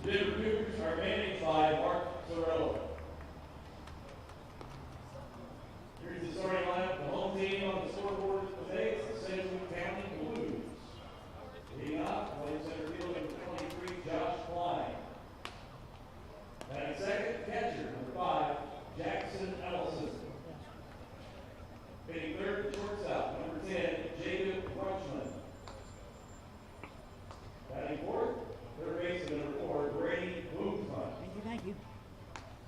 The Denver Cougars are managed by Mark Sorello. Here's the starting lineup. The home team on the scoreboard today is the Sedgwick County Blues. Leading off, playing center field number 23, Josh Klein. Batting second, catcher number 5, Jackson Ellison. Hitting third, shortstop number 10, Jacob Crutchman. Batting fourth, third baseman number 4, Brady Boomsman. Thank you.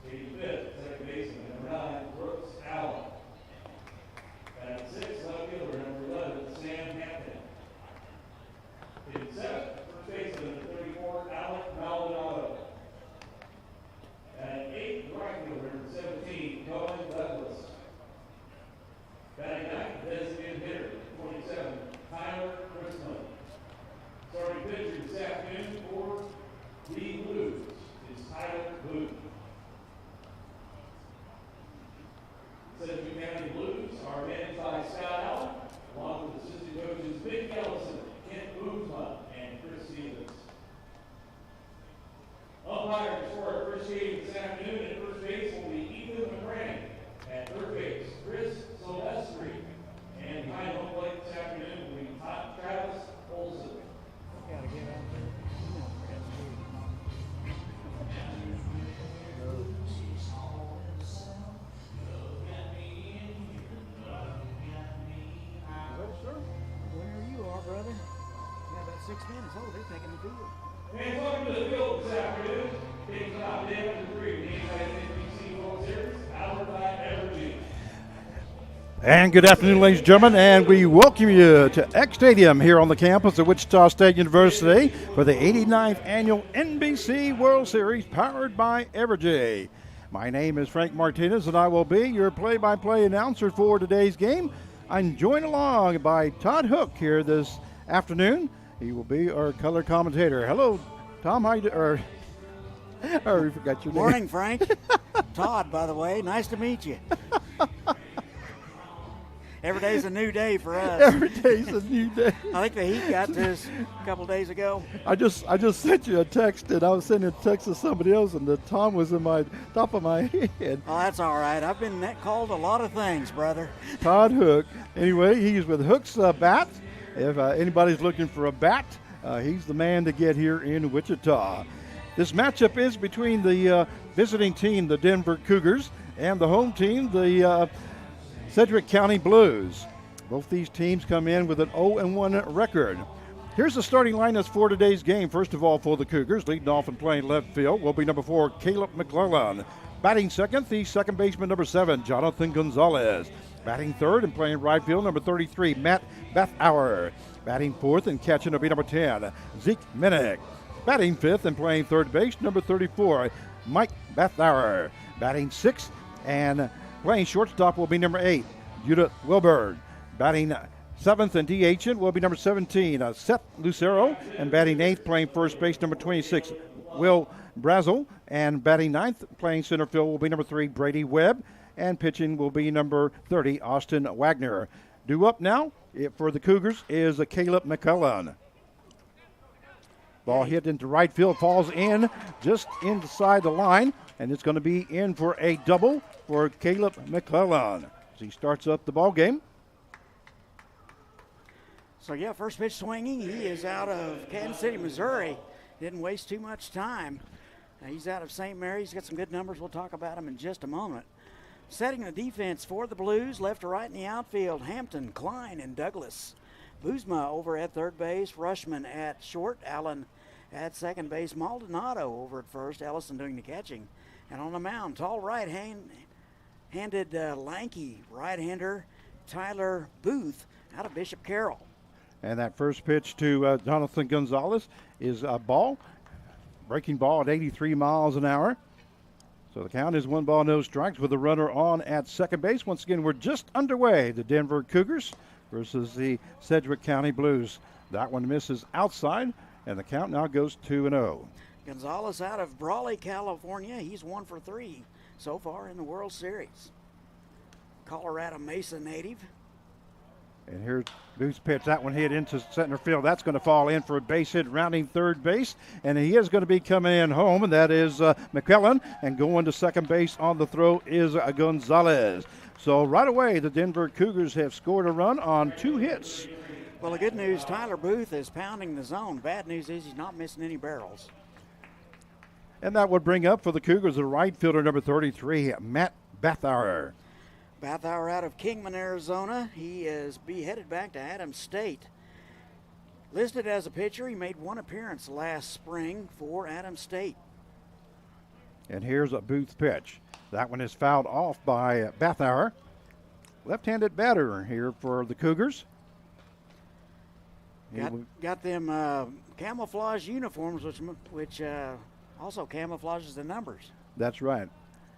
Hitting fifth, second baseman number 9, Brooks Allen. Batting sixth, left fielder number 11, Sam Hampton. Hitting seventh, first baseman number 34, Alec Maldonado. Batting eighth, right fielder number 17, Cohen Douglas. Batting ninth, designated hitter, 27, Tyler Christman. Starting pitcher this afternoon for the Blues is Tyler Booth. The Sedgwick County Blues are managed by Scott Allen, along with assistant coaches Mick Ellison, Kent Boomsman, and Chris Stevens. Umpires for our first game this afternoon at first base will be Ethan McCrank. At third base, Chris Silvestri. And behind home plate this afternoon will be Travis Olson. Gotta get out there. Where you are, brother? Yeah, about 6 minutes. Oh, they're taking the field. And welcome to the field this afternoon. Taking off the after 3, the NBC World Series, powered by Evergy. And good afternoon, ladies and gentlemen, and we welcome you to X Stadium here on the campus of Wichita State University for the 89th annual NBC World Series powered by Evergy. My name is Frank Martinez, and I will be your play-by-play announcer for today's game. I'm joined along by Todd Hook here this afternoon. He will be our color commentator. Hello, Tom. How you doing? Oh, we forgot your name. Morning, Frank. Todd, by the way. Nice to meet you. Every day's a new day for us. Every day's a new day. I think the heat got to us a couple days ago. I just sent you a text, and I was sending a text to somebody else, and the Tom was in my top of my head. Oh, that's all right. I've been called a lot of things, brother. Todd Hook. Anyway, he's with Hook's Bat. If anybody's looking for a bat, he's the man to get here in Wichita. This matchup is between the visiting team, the Denver Cougars, and the home team, the Sedgwick County Blues. Both these teams come in with an 0-1 record. Here's the starting lineups for today's game. First of all, for the Cougars, leading off and playing left field will be number 4, Caleb McClellan. Batting second, the second baseman, number 7, Jonathan Gonzalez. Batting third and playing right field, number 33, Matt Bethauer. Batting fourth and catching will be number 10, Zeke Minnick. Batting fifth and playing third base, number 34, Mike Bethauer. Batting sixth and playing shortstop will be number 8, Judith Wilberg. Batting seventh and DHing will be number 17, Seth Lucero. And batting eighth, playing first base, number 26, Will Brazel. And batting ninth, playing center field will be number 3, Brady Webb. And pitching will be number 30, Austin Wagner. Due up now for the Cougars is Caleb McClellan. Ball hit into right field, falls in just inside the line, and it's going to be in for a double for Caleb McClellan as he starts up the ball game. So, yeah, first pitch swinging. He is out of Kansas City, Missouri. Didn't waste too much time. He's out of St. Mary's. He's got some good numbers. We'll talk about him in just a moment. Setting the defense for the Blues, left to right in the outfield, Hampton, Klein, and Douglas. Boomsma over at third base, Rushman at short, Allen at second base, Maldonado over at first, Ellison doing the catching. And on the mound, tall right-handed lanky right-hander Tyler Booth out of Bishop Carroll. And that first pitch to Jonathan Gonzalez is a ball, breaking ball at 83 miles an hour. So the count is 1 ball, no strikes with a runner on at second base. Once again, we're just underway. The Denver Cougars versus the Sedgwick County Blues. That one misses outside, and the count now goes 2-0. Gonzalez out of Brawley, California. He's 1 for 3 so far in the World Series. Colorado Mesa native. And here's Booth's pitch. That one hit into center field. That's going to fall in for a base hit, rounding third base. And he is going to be coming in home, and that is McClellan. And going to second base on the throw is Gonzalez. So right away, the Denver Cougars have scored a run on 2 hits. Well, the good news, Tyler Booth is pounding the zone. Bad news is he's not missing any barrels. And that would bring up for the Cougars the right fielder, number 33, Matt Bathauer. Bathauer out of Kingman, Arizona. He is headed back to Adams State. Listed as a pitcher, he made 1 appearance last spring for Adams State. And here's a Booth pitch. That one is fouled off by Bathauer. Left-handed batter here for the Cougars. Got them camouflage uniforms, which also camouflages the numbers. That's right.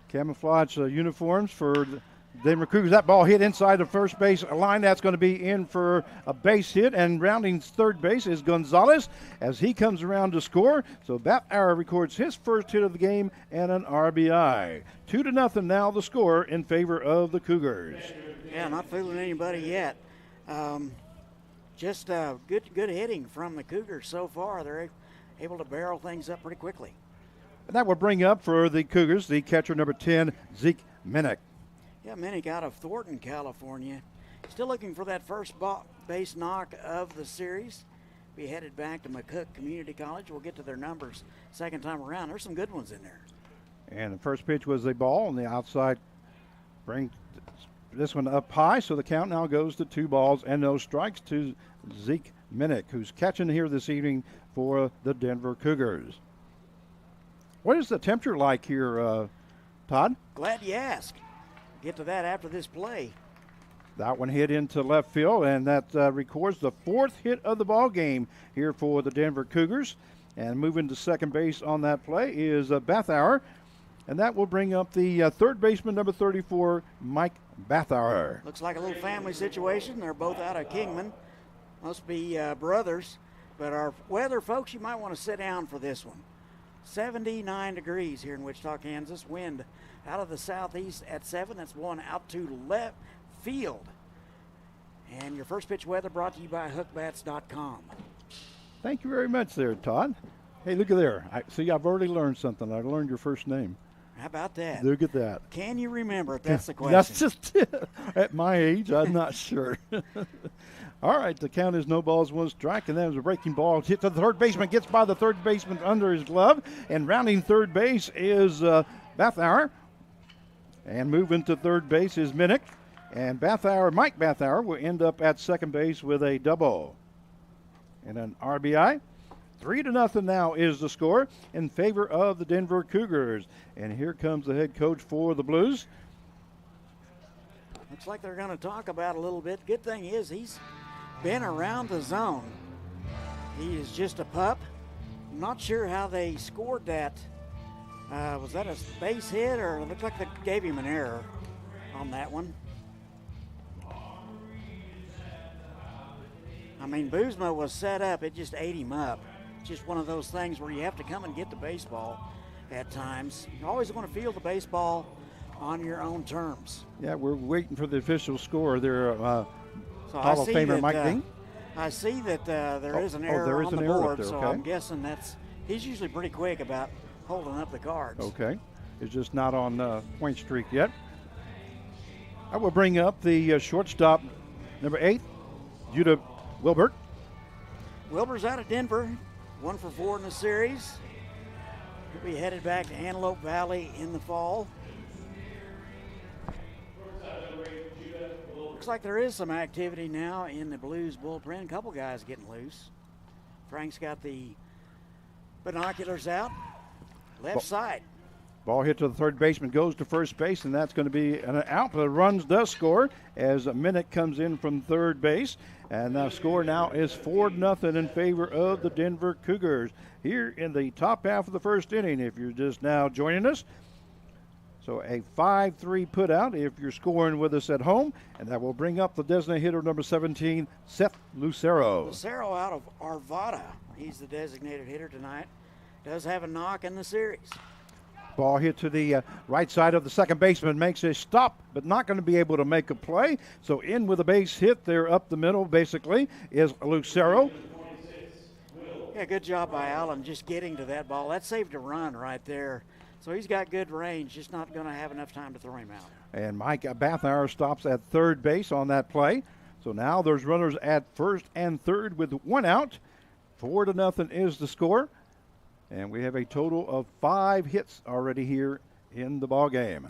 Camouflage uniforms for the Denver Cougars. That ball hit inside the first base line. That's going to be in for a base hit. And rounding third base is Gonzalez as he comes around to score. So Bathauer records his first hit of the game and an RBI. 2-0 now the score in favor of the Cougars. Yeah, not fooling anybody yet. Just good hitting from the Cougars so far. They're able to barrel things up pretty quickly. And that will bring up for the Cougars the catcher number 10, Zeke Minnick. Yeah, Minnick out of Thornton, California. Still looking for that first base knock of the series. Be headed back to McCook Community College. We'll get to their numbers second time around. There's some good ones in there. And the first pitch was a ball on the outside. Bring this one up high, so the count now goes to 2 balls and no strikes to Zeke Minnick, who's catching here this evening for the Denver Cougars. What is the temperature like here, Todd? Glad you asked. Get to that after this play. That one hit into left field, and that records the 4th hit of the ball game here for the Denver Cougars. And moving to second base on that play is Bathauer, and that will bring up the third baseman, number 34, Mike Bathauer. Looks like a little family situation. They're both out of Kingman. Must be brothers. But our weather, folks, you might want to sit down for this one. 79 degrees here in Wichita, Kansas. Wind out of the southeast at 7. That's blowing out to left field. And your first pitch weather brought to you by hookbats.com. Thank you very much there, Todd. Hey, look at there. I've already learned something. I learned your first name. How about that? Look at that. Can you remember it? That's the question. That's just at my age, I'm not sure. All right, the count is no balls, 1 strike, and that was a breaking ball. Hit to the third baseman, gets by the third baseman under his glove, and rounding third base is Bathauer. And moving to third base is Minnick. And Mike Bathauer, will end up at second base with a double. And an RBI. 3-0 now is the score in favor of the Denver Cougars. And here comes the head coach for the Blues. Looks like they're going to talk about a little bit. Good thing is he's been around the zone. He is just a pup. I'm not sure how they scored that. Was that a base hit, or it looked like they gave him an error on that one? I mean, Boozma was set up. It just ate him up. Just one of those things where you have to come and get the baseball at times. You always want to feel the baseball on your own terms. Yeah, we're waiting for the official score there. So Hall of Famer Mike Ding. I see that there is an error on the board, there, so okay. I'm guessing he's usually pretty quick about holding up the cards. Okay, it's just not on point streak yet. I will bring up the shortstop, number 8, Judah Wilbert. Wilbur's out of Denver, 1 for 4 in the series. He'll be headed back to Antelope Valley in the fall. Looks like there is some activity now in the Blues bullpen. A couple guys getting loose. Frank's got the binoculars out. Left side. Ball hit to the third baseman, goes to first base, and that's going to be an out. The runs does score as Minnick comes in from third base. And the score now is 4-0 in favor of the Denver Cougars here in the top half of the first inning, if you're just now joining us. So a 5-3 put out if you're scoring with us at home. And that will bring up the designated hitter, number 17, Seth Lucero. Lucero out of Arvada. He's the designated hitter tonight. Does have a knock in the series. Ball hit to the right side of the second baseman, makes a stop, but not going to be able to make a play. So in with a base hit there up the middle, basically, is Lucero. Yeah, good job by Allen just getting to that ball. That saved a run right there. So he's got good range, just not going to have enough time to throw him out. And Mike Bathauer stops at third base on that play. So now there's runners at first and third with one out. 4-0 is the score. And we have a total of 5 hits already here in the ball game.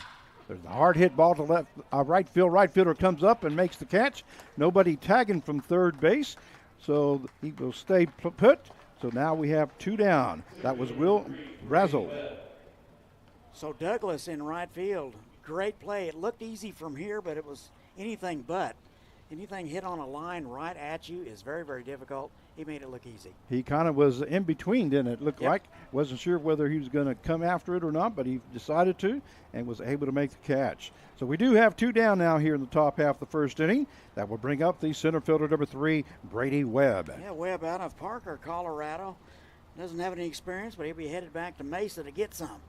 There's a hard hit ball to left, right field. Right fielder comes up and makes the catch. Nobody tagging from third base, so he will stay put. So now we have 2 down. That was Will Brazel. So Douglas in right field. Great play. It looked easy from here, but it was anything but. Anything hit on a line right at you is very, very difficult. He made it look easy. He kind of was in between, didn't it? Looked like. Wasn't sure whether he was going to come after it or not, but he decided to and was able to make the catch. So we do have 2 down now here in the top half of the first inning. That will bring up the center fielder, number 3, Brady Webb. Yeah, Webb out of Parker, Colorado. Doesn't have any experience, but he'll be headed back to Mesa to get some.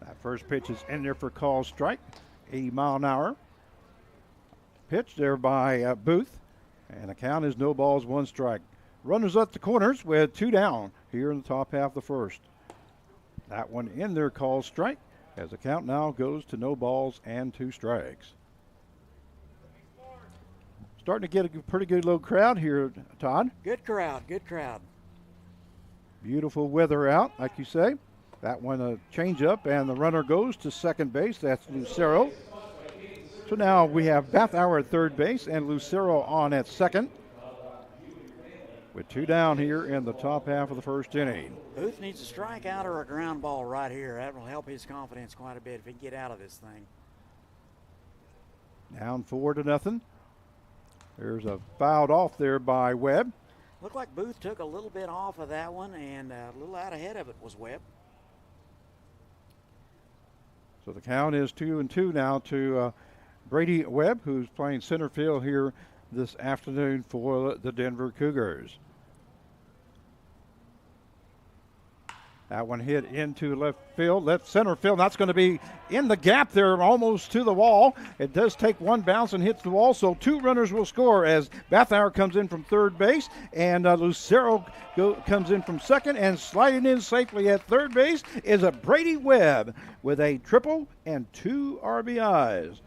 That first pitch is in there for call strike, 80 mile an hour. Pitch there by Booth, and the count is no balls, 1 strike. Runners at the corners with 2 down here in the top half of the first. That one in there, call strike, as the count now goes to no balls and 2 strikes. Starting to get a pretty good low crowd here, Todd. Good crowd, good crowd. Beautiful weather out, like you say. That one a change up, and the runner goes to second base. That's Lucero. So now we have Bathauer at third base and Lucero on at second, with 2 down here in the top half of the first inning. Booth needs a strikeout or a ground ball right here. That will help his confidence quite a bit if he can get out of this thing. Down 4-0. There's a fouled off there by Webb. Looked like Booth took a little bit off of that one, and a little out ahead of it was Webb. So the count is 2-2 now to Brady Webb, who's playing center field here this afternoon for the Denver Cougars. That one hit into left center field. That's going to be in the gap there, almost to the wall. It does take 1 bounce and hits the wall, so 2 runners will score as Bathauer comes in from third base, and Lucero comes in from second, and sliding in safely at third base is a Brady Webb with a triple and 2 RBIs.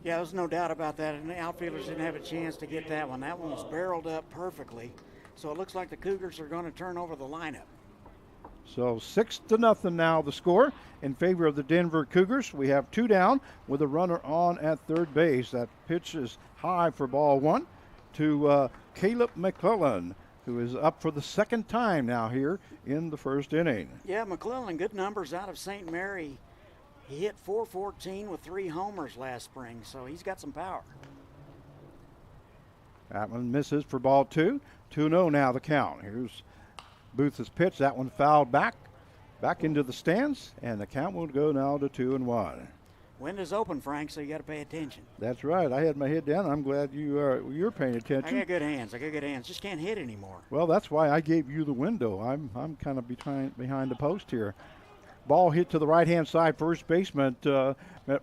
Yeah, there's no doubt about that, and the outfielders didn't have a chance to get that one. That one was barreled up perfectly, so it looks like the Cougars are going to turn over the lineup. So 6-0 now the score in favor of the Denver Cougars. We have 2 down with a runner on at third base. That pitch is high for ball 1 to Caleb McClellan, who is up for the second time now here in the first inning. Yeah, McClellan, good numbers out of St. Mary. He hit .414 with 3 homers last spring, so he's got some power. That one misses for ball 2. 2-0 now the count. Here's Booth's pitch. That one fouled back into the stands, and the count will go now to 2-1. Window's open, Frank, so you got to pay attention. That's right. I had my head down. I'm glad you're paying attention. I got good hands. Just can't hit anymore. Well, that's why I gave you the window. I'm kind of behind the post here. Ball hit to the right-hand side. First baseman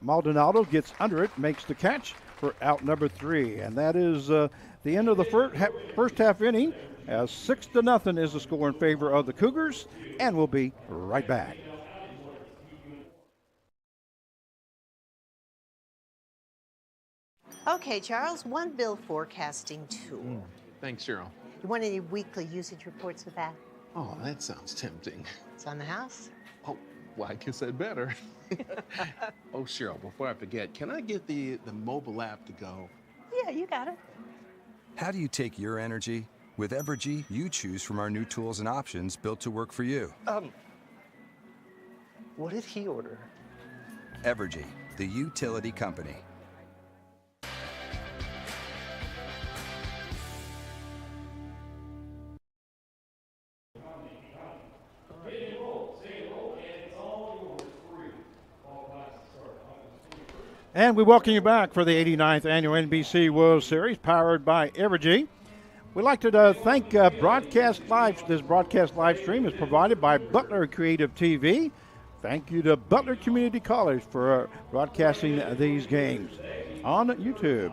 Maldonado gets under it, makes the catch for out number 3, and that is the end of the first half inning. As 6-0 is the score in favor of the Cougars, and we'll be right back. Okay, Charles, one bill forecasting tool. Thanks, Cheryl. You want any weekly usage reports with that? Oh, that sounds tempting. It's on the house. Oh, well, I guess I'd better. Oh, Cheryl, before I forget, can I get the mobile app to go? Yeah, you got it. How do you take your energy? With Evergy, you choose from our new tools and options built to work for you. What did he order? Evergy, the utility company. And we welcome you back for the 89th annual NBC World Series, powered by Evergy. We'd like to thank Broadcast Live. This broadcast live stream is provided by Butler Creative TV. Thank you to Butler Community College for broadcasting these games on YouTube.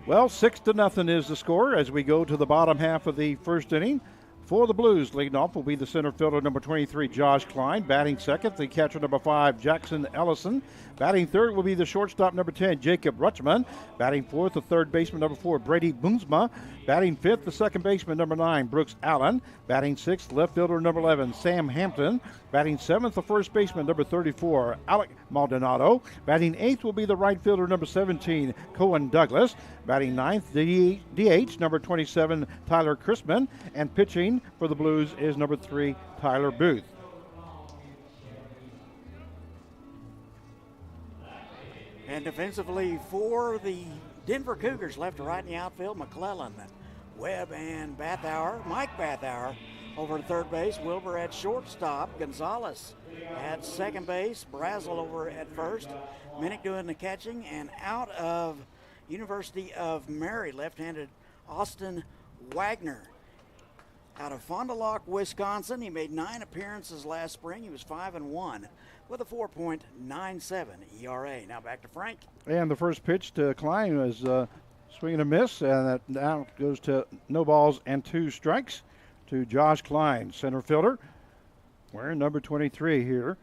Well, 6-0 is the score as we go to the bottom half of the first inning. For the Blues, leading off will be the center fielder, number 23, Josh Klein. Batting second, the catcher, number 5, Jackson Ellison. Batting third will be the shortstop, number 10, Jacob Rutschman. Batting fourth, the third baseman, number 4, Brady Boomsma. Batting fifth, the second baseman, number 9, Brooks Allen. Batting sixth, left fielder, number 11, Sam Hampton. Batting seventh, the first baseman, number 34, Alec Maldonado. Batting eighth will be the right fielder, number 17, Cohen Douglas. Batting ninth, the DH, number 27, Tyler Chrisman. And pitching for the Blues is number 3, Tyler Booth. And defensively for the Denver Cougars, left to right in the outfield, McClellan, Webb, and Bathauer. Mike Bathauer over at third base, Wilbur at shortstop, Gonzalez at second base, Brazel over at first, Minnick doing the catching, and out of University of Mary, left-handed Austin Wagner. Out of Fond du Lac, Wisconsin, he made 9 appearances last spring. He was 5-1 with a 4.97 ERA. Now back to Frank. And the first pitch to Klein was swing and a miss, and that now goes to no balls and 2 strikes to Josh Klein, center fielder, wearing number 23 here.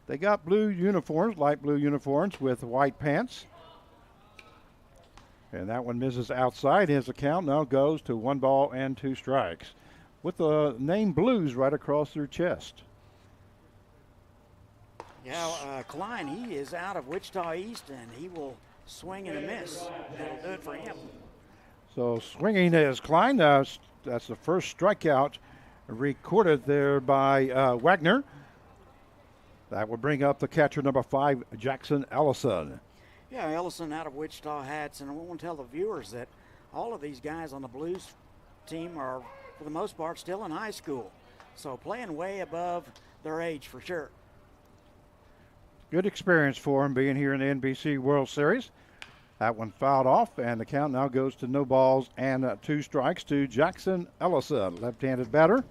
They got blue uniforms, light blue uniforms with white pants. And that one misses outside. His account now goes to 1 ball and 2 strikes with the name Blues right across their chest. Yeah, Klein, he is out of Wichita East, and he will swing and a miss. That'll do it for him. So swinging is Klein. That's the first strikeout recorded there by Wagner. That will bring up the catcher, number 5, Jackson Ellison. Yeah, Ellison out of Wichita Hats, and I want to tell the viewers that all of these guys on the Blues team are, for the most part, still in high school. So playing way above their age for sure. Good experience for him being here in the NBC World Series. That one fouled off, and the count now goes to no balls and 2 strikes to Jackson Ellison, left-handed batter.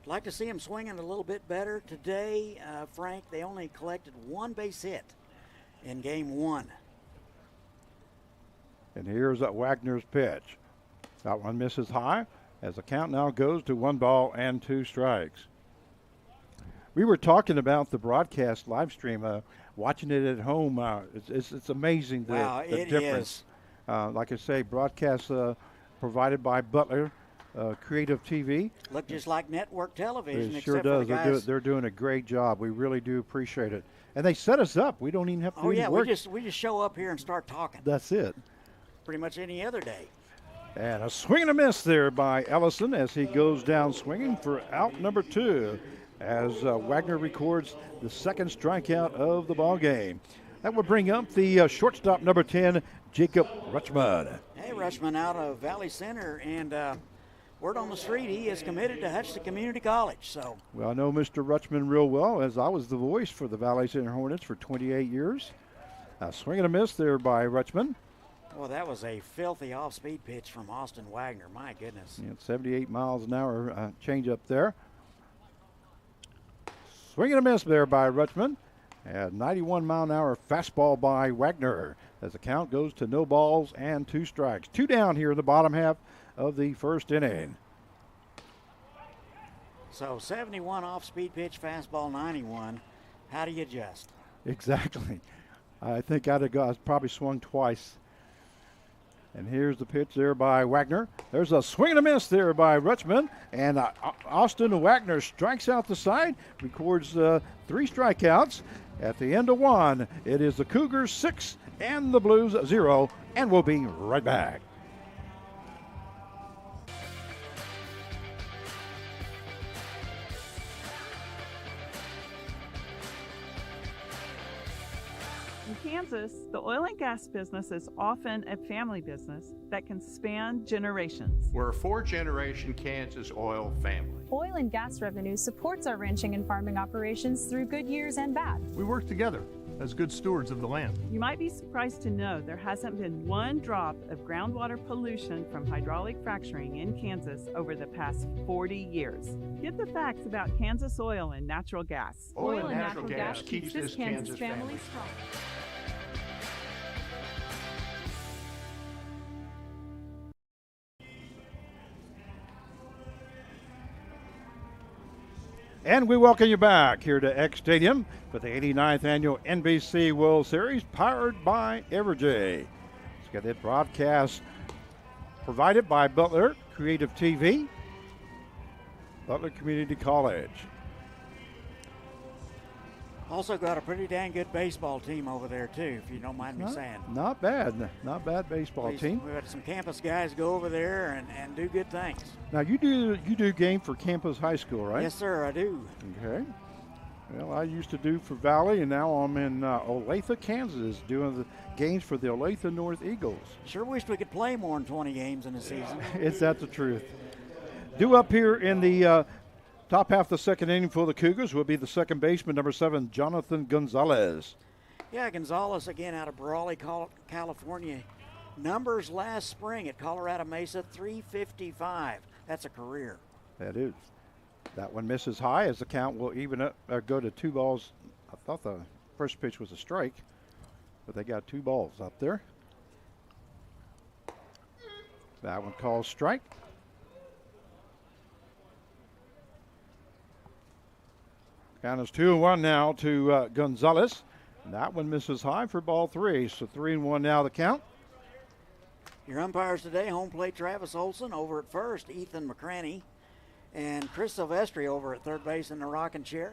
I'd like to see him swinging a little bit better today, Frank. They only collected 1 base hit in game 1. And here's Wagner's pitch. That one misses high as the count now goes to 1 ball and 2 strikes. We were talking about the broadcast live stream, watching it at home. It's amazing the difference. Like I say, broadcast provided by Butler Creative TV. Look just like network television. It sure does. They're doing a great job. We really do appreciate it. And they set us up. We don't even have to do any work. We just show up here and start talking. That's it. Pretty much any other day. And a swing and a miss there by Ellison as he goes down swinging for out number 2 as Wagner records the second strikeout of the ball game. That will bring up the shortstop, number 10, Jacob Rutschman. Hey, Rutschman out of Valley Center, and word on the street, he is committed to Hutchinson Community College. So, well, I know Mr. Rutschman real well, as I was the voice for the Valley Center Hornets for 28 years. Swing and a miss there by Rutschman. Well, that was a filthy off-speed pitch from Austin Wagner. My goodness. Yeah, 78 miles an hour change up there. Swing and a miss there by Rutschman. And 91 mile an hour fastball by Wagner as the count goes to no balls and 2 strikes. 2 down here in the bottom half of the first inning. So 71 off-speed pitch, fastball 91. How do you adjust? Exactly. I think I'd probably swung twice. And here's the pitch there by Wagner. There's a swing and a miss there by Rutschman. And Austin Wagner strikes out the side, records 3 strikeouts. At the end of 1, it is the Cougars 6 and the Blues 0. And we'll be right back. In Kansas, the oil and gas business is often a family business that can span generations. We're a 4-generation Kansas oil family. Oil and gas revenue supports our ranching and farming operations through good years and bad. We work together, as good stewards of the land. You might be surprised to know there hasn't been one drop of groundwater pollution from hydraulic fracturing in Kansas over the past 40 years. Get the facts about Kansas oil and natural gas. Oil and natural gas keeps this Kansas family strong. And we welcome you back here to X Stadium for the 89th annual NBC World Series, powered by Evergy. Let's get that broadcast provided by Butler Creative TV, Butler Community College. Also got a pretty dang good baseball team over there too, if you don't mind me saying. Not bad baseball team. We've got some campus guys go over there and do good things. Now you do game for Campus High School, right? Yes, sir, I do. Okay. Well, I used to do for Valley, and now I'm in Olathe, Kansas, doing the games for the Olathe North Eagles. Sure wish we could play more than 20 games in a season. Is that the truth? Due up here in the top half of the second inning for the Cougars will be the second baseman, number 7, Jonathan Gonzalez. Yeah, Gonzalez again out of Brawley, California. Numbers last spring at Colorado Mesa, 355. That's a career. That is. That one misses high as the count will even up, go to 2 balls. I thought the first pitch was a strike, but they got 2 balls up there. That one calls strike. Count is 2-1 now to Gonzalez. And that one misses high for ball 3. So 3-1 now the count. Your umpires today, home plate Travis Olson, over at first Ethan McCraney, and Chris Silvestri over at third base in the rocking chair.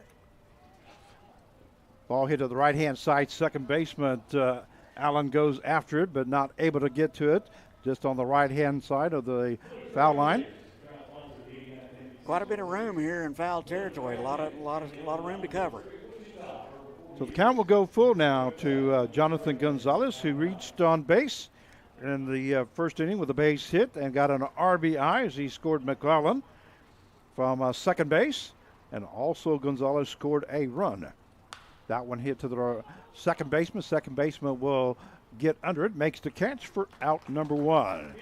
Ball hit to the right-hand side. Second baseman Allen goes after it, but not able to get to it. Just on the right-hand side of the foul line. Quite a bit of room here in foul territory. A lot of room to cover. So the count will go full now to Jonathan Gonzalez, who reached on base in the first inning with a base hit and got an RBI as he scored McClellan from second base. And also Gonzalez scored a run. That one hit to the second baseman. Second baseman will get under it, makes the catch for out number 1.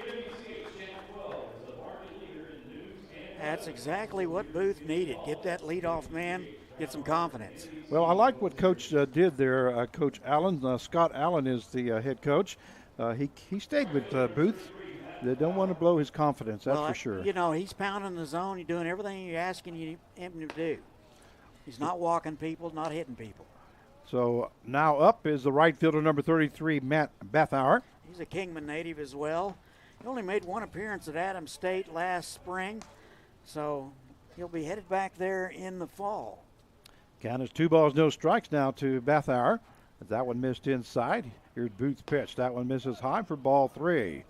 That's exactly what Booth needed. Get that leadoff man, get some confidence. Well, I like what Coach did there. Coach Allen, Scott Allen is the head coach. He stayed with Booth. They don't want to blow his confidence, that's for sure. You know, he's pounding the zone. You're doing everything you're asking him to do. He's not walking people, not hitting people. So now up is the right fielder, number 33, Matt Bethauer. He's a Kingman native as well. He only made one appearance at Adams State last spring. So he'll be headed back there in the fall. Count is 2 balls, no strikes now to Bethauer. That one missed inside. Here's Booth's pitch. That one misses high for ball 3.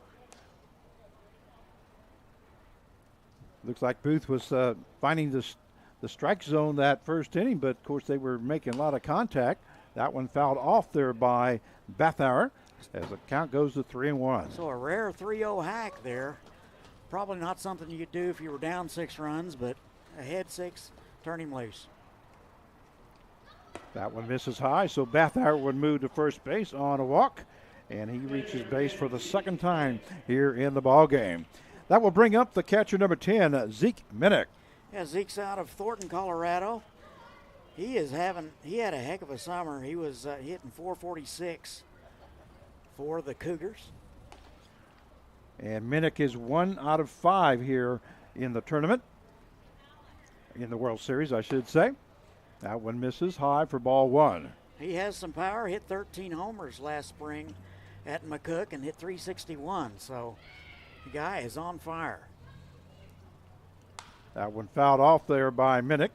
Looks like Booth was finding the strike zone that first inning, but of course they were making a lot of contact. That one fouled off there by Bethauer as the count goes to 3-1. So a rare 3-0 hack there. Probably not something you could do if you were down 6 runs, but ahead 6, turn him loose. That one misses high, so Bethauer would move to first base on a walk, and he reaches base for the second time here in the ball game. That will bring up the catcher number 10, Zeke Minnick. Yeah, Zeke's out of Thornton, Colorado. He had a heck of a summer. He was hitting .446 for the Cougars. And Minnick is 1 out of 5 here in the tournament, in the World Series, I should say. That one misses high for ball 1. He has some power, hit 13 homers last spring at McCook and hit .361, so the guy is on fire. That one fouled off there by Minnick,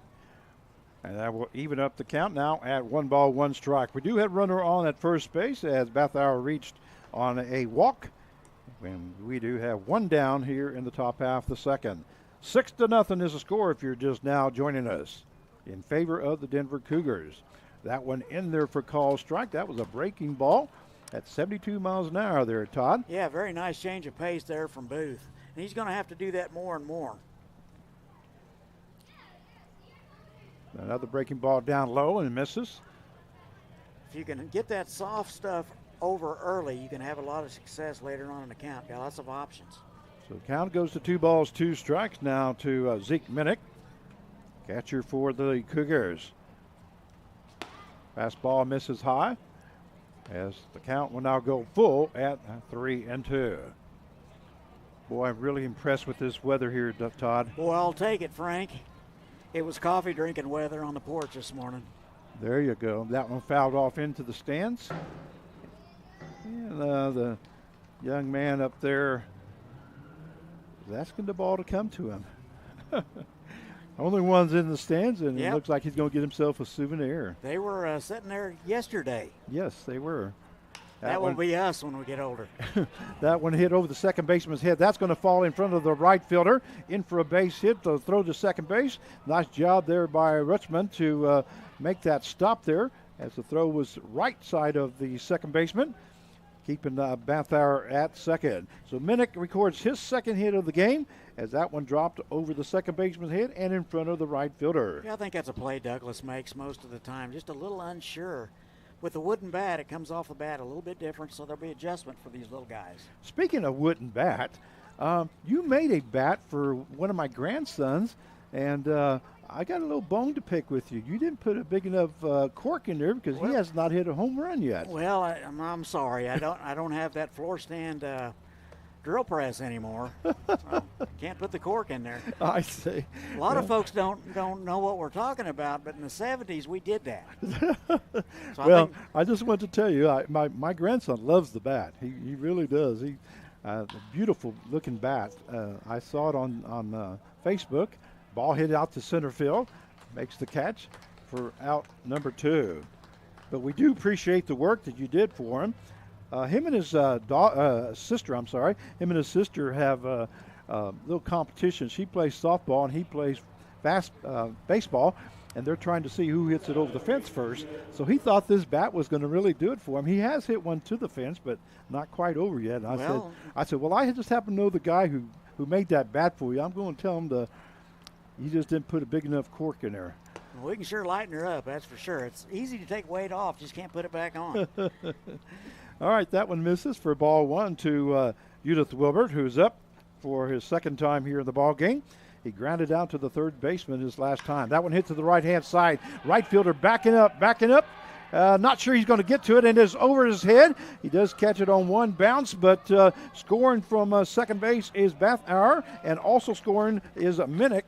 and that will even up the count now at 1 ball, 1 strike. We do have runner on at first base as Bethauer reached on a walk. And we do have 1 down here in the top half of the second. 6-0 is the score if you're just now joining us in favor of the Denver Cougars. That one in there for call strike. That was a breaking ball at 72 miles an hour there, Todd. Yeah, very nice change of pace there from Booth. And he's going to have to do that more and more. Another breaking ball down low and misses. If you can get that soft stuff over early, you can have a lot of success later on in the count. Got lots of options. So count goes to 2 balls, 2 strikes now to Zeke Minnick, catcher for the Cougars. Fastball misses high as the count will now go full at 3-2. Boy, I'm really impressed with this weather here, Todd. Boy, I'll take it, Frank. It was coffee drinking weather on the porch this morning. There you go. That one fouled off into the stands. And the young man up there is asking the ball to come to him. Only one's in the stands, and Yep. It looks like he's going to get himself a souvenir. They were sitting there yesterday. Yes, they were. That will be us when we get older. That one hit over the second baseman's head. That's going to fall in front of the right fielder. In for a base hit to throw to second base. Nice job there by Richmond to make that stop there as the throw was right side of the second baseman, keeping Bathauer at second. So Minnick records his second hit of the game as that one dropped over the second baseman's head and in front of the right fielder. Yeah, I think that's a play Douglas makes most of the time. Just a little unsure. With the wooden bat, it comes off the bat a little bit different, so there'll be adjustment for these little guys. Speaking of wooden bat, you made a bat for one of my grandsons, and I got a little bone to pick with you. You didn't put a big enough cork in there because he has not hit a home run yet. Well, I'm sorry. I don't have that floor stand drill press anymore. So can't put the cork in there. I see. A lot of folks don't know what we're talking about, but in the 70s we did that. So Well, I just want to tell you, my grandson loves the bat. He really does. A beautiful looking bat. I saw it on Facebook. Ball hit out to center field, makes the catch for out number 2. But we do appreciate the work that you did for him. Him and his sister, him and his sister have a little competition. She plays softball and he plays baseball, and they're trying to see who hits it over the fence first. So he thought this bat was going to really do it for him. He has hit one to the fence, but not quite over yet. And I said, well, I just happen to know the guy who made that bat for you. I'm going to tell him you just didn't put a big enough cork in there. Well, we can sure lighten her up, that's for sure. It's easy to take weight off, just can't put it back on. All right, that one misses for ball 1 to Judith Wilbert, who's up for his second time here in the ball game. He grounded out to the third baseman his last time. That one hit to the right-hand side. Right fielder backing up. Not sure he's going to get to it, and it's over his head. He does catch it on one bounce, but scoring from second base is Bathauer, and also scoring is Minnick.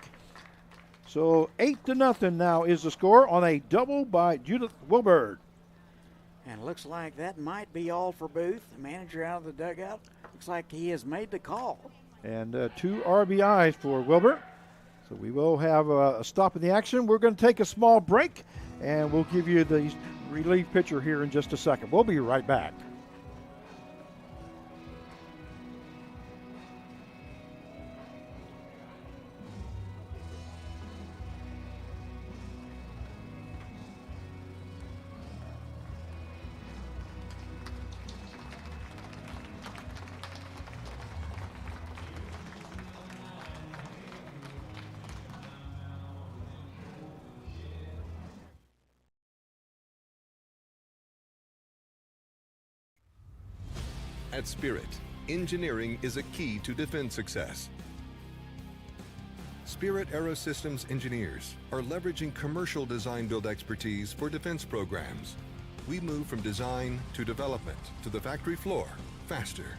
So 8-0 now is the score on a double by Judith Wilbert. And it looks like that might be all for Booth. The manager out of the dugout. Looks like he has made the call. And 2 RBIs for Wilbert. So we will have a stop in the action. We're going to take a small break, and we'll give you the relief pitcher here in just a second. We'll be right back. At Spirit, engineering is a key to defense success. Spirit Aerosystems engineers are leveraging commercial design-build expertise for defense programs. We move from design to development to the factory floor faster.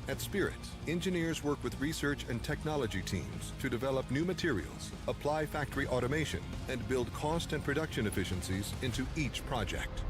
At Spirit, engineers work with research and technology teams to develop new materials, apply factory automation, and build cost and production efficiencies into each project.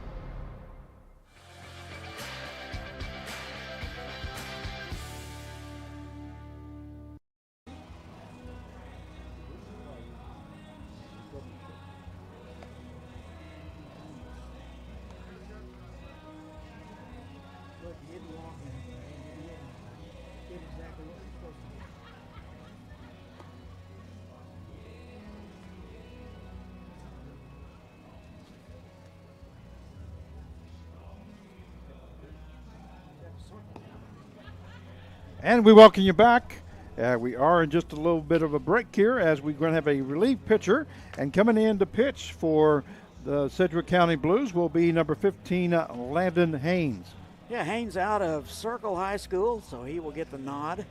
And we welcome you back. We are in just a little bit of a break here as we're going to have a relief pitcher. And coming in to pitch for the Sedgwick County Blues will be number 15, Landon Haynes. Yeah, Haynes out of Circle High School, so he will get the nod.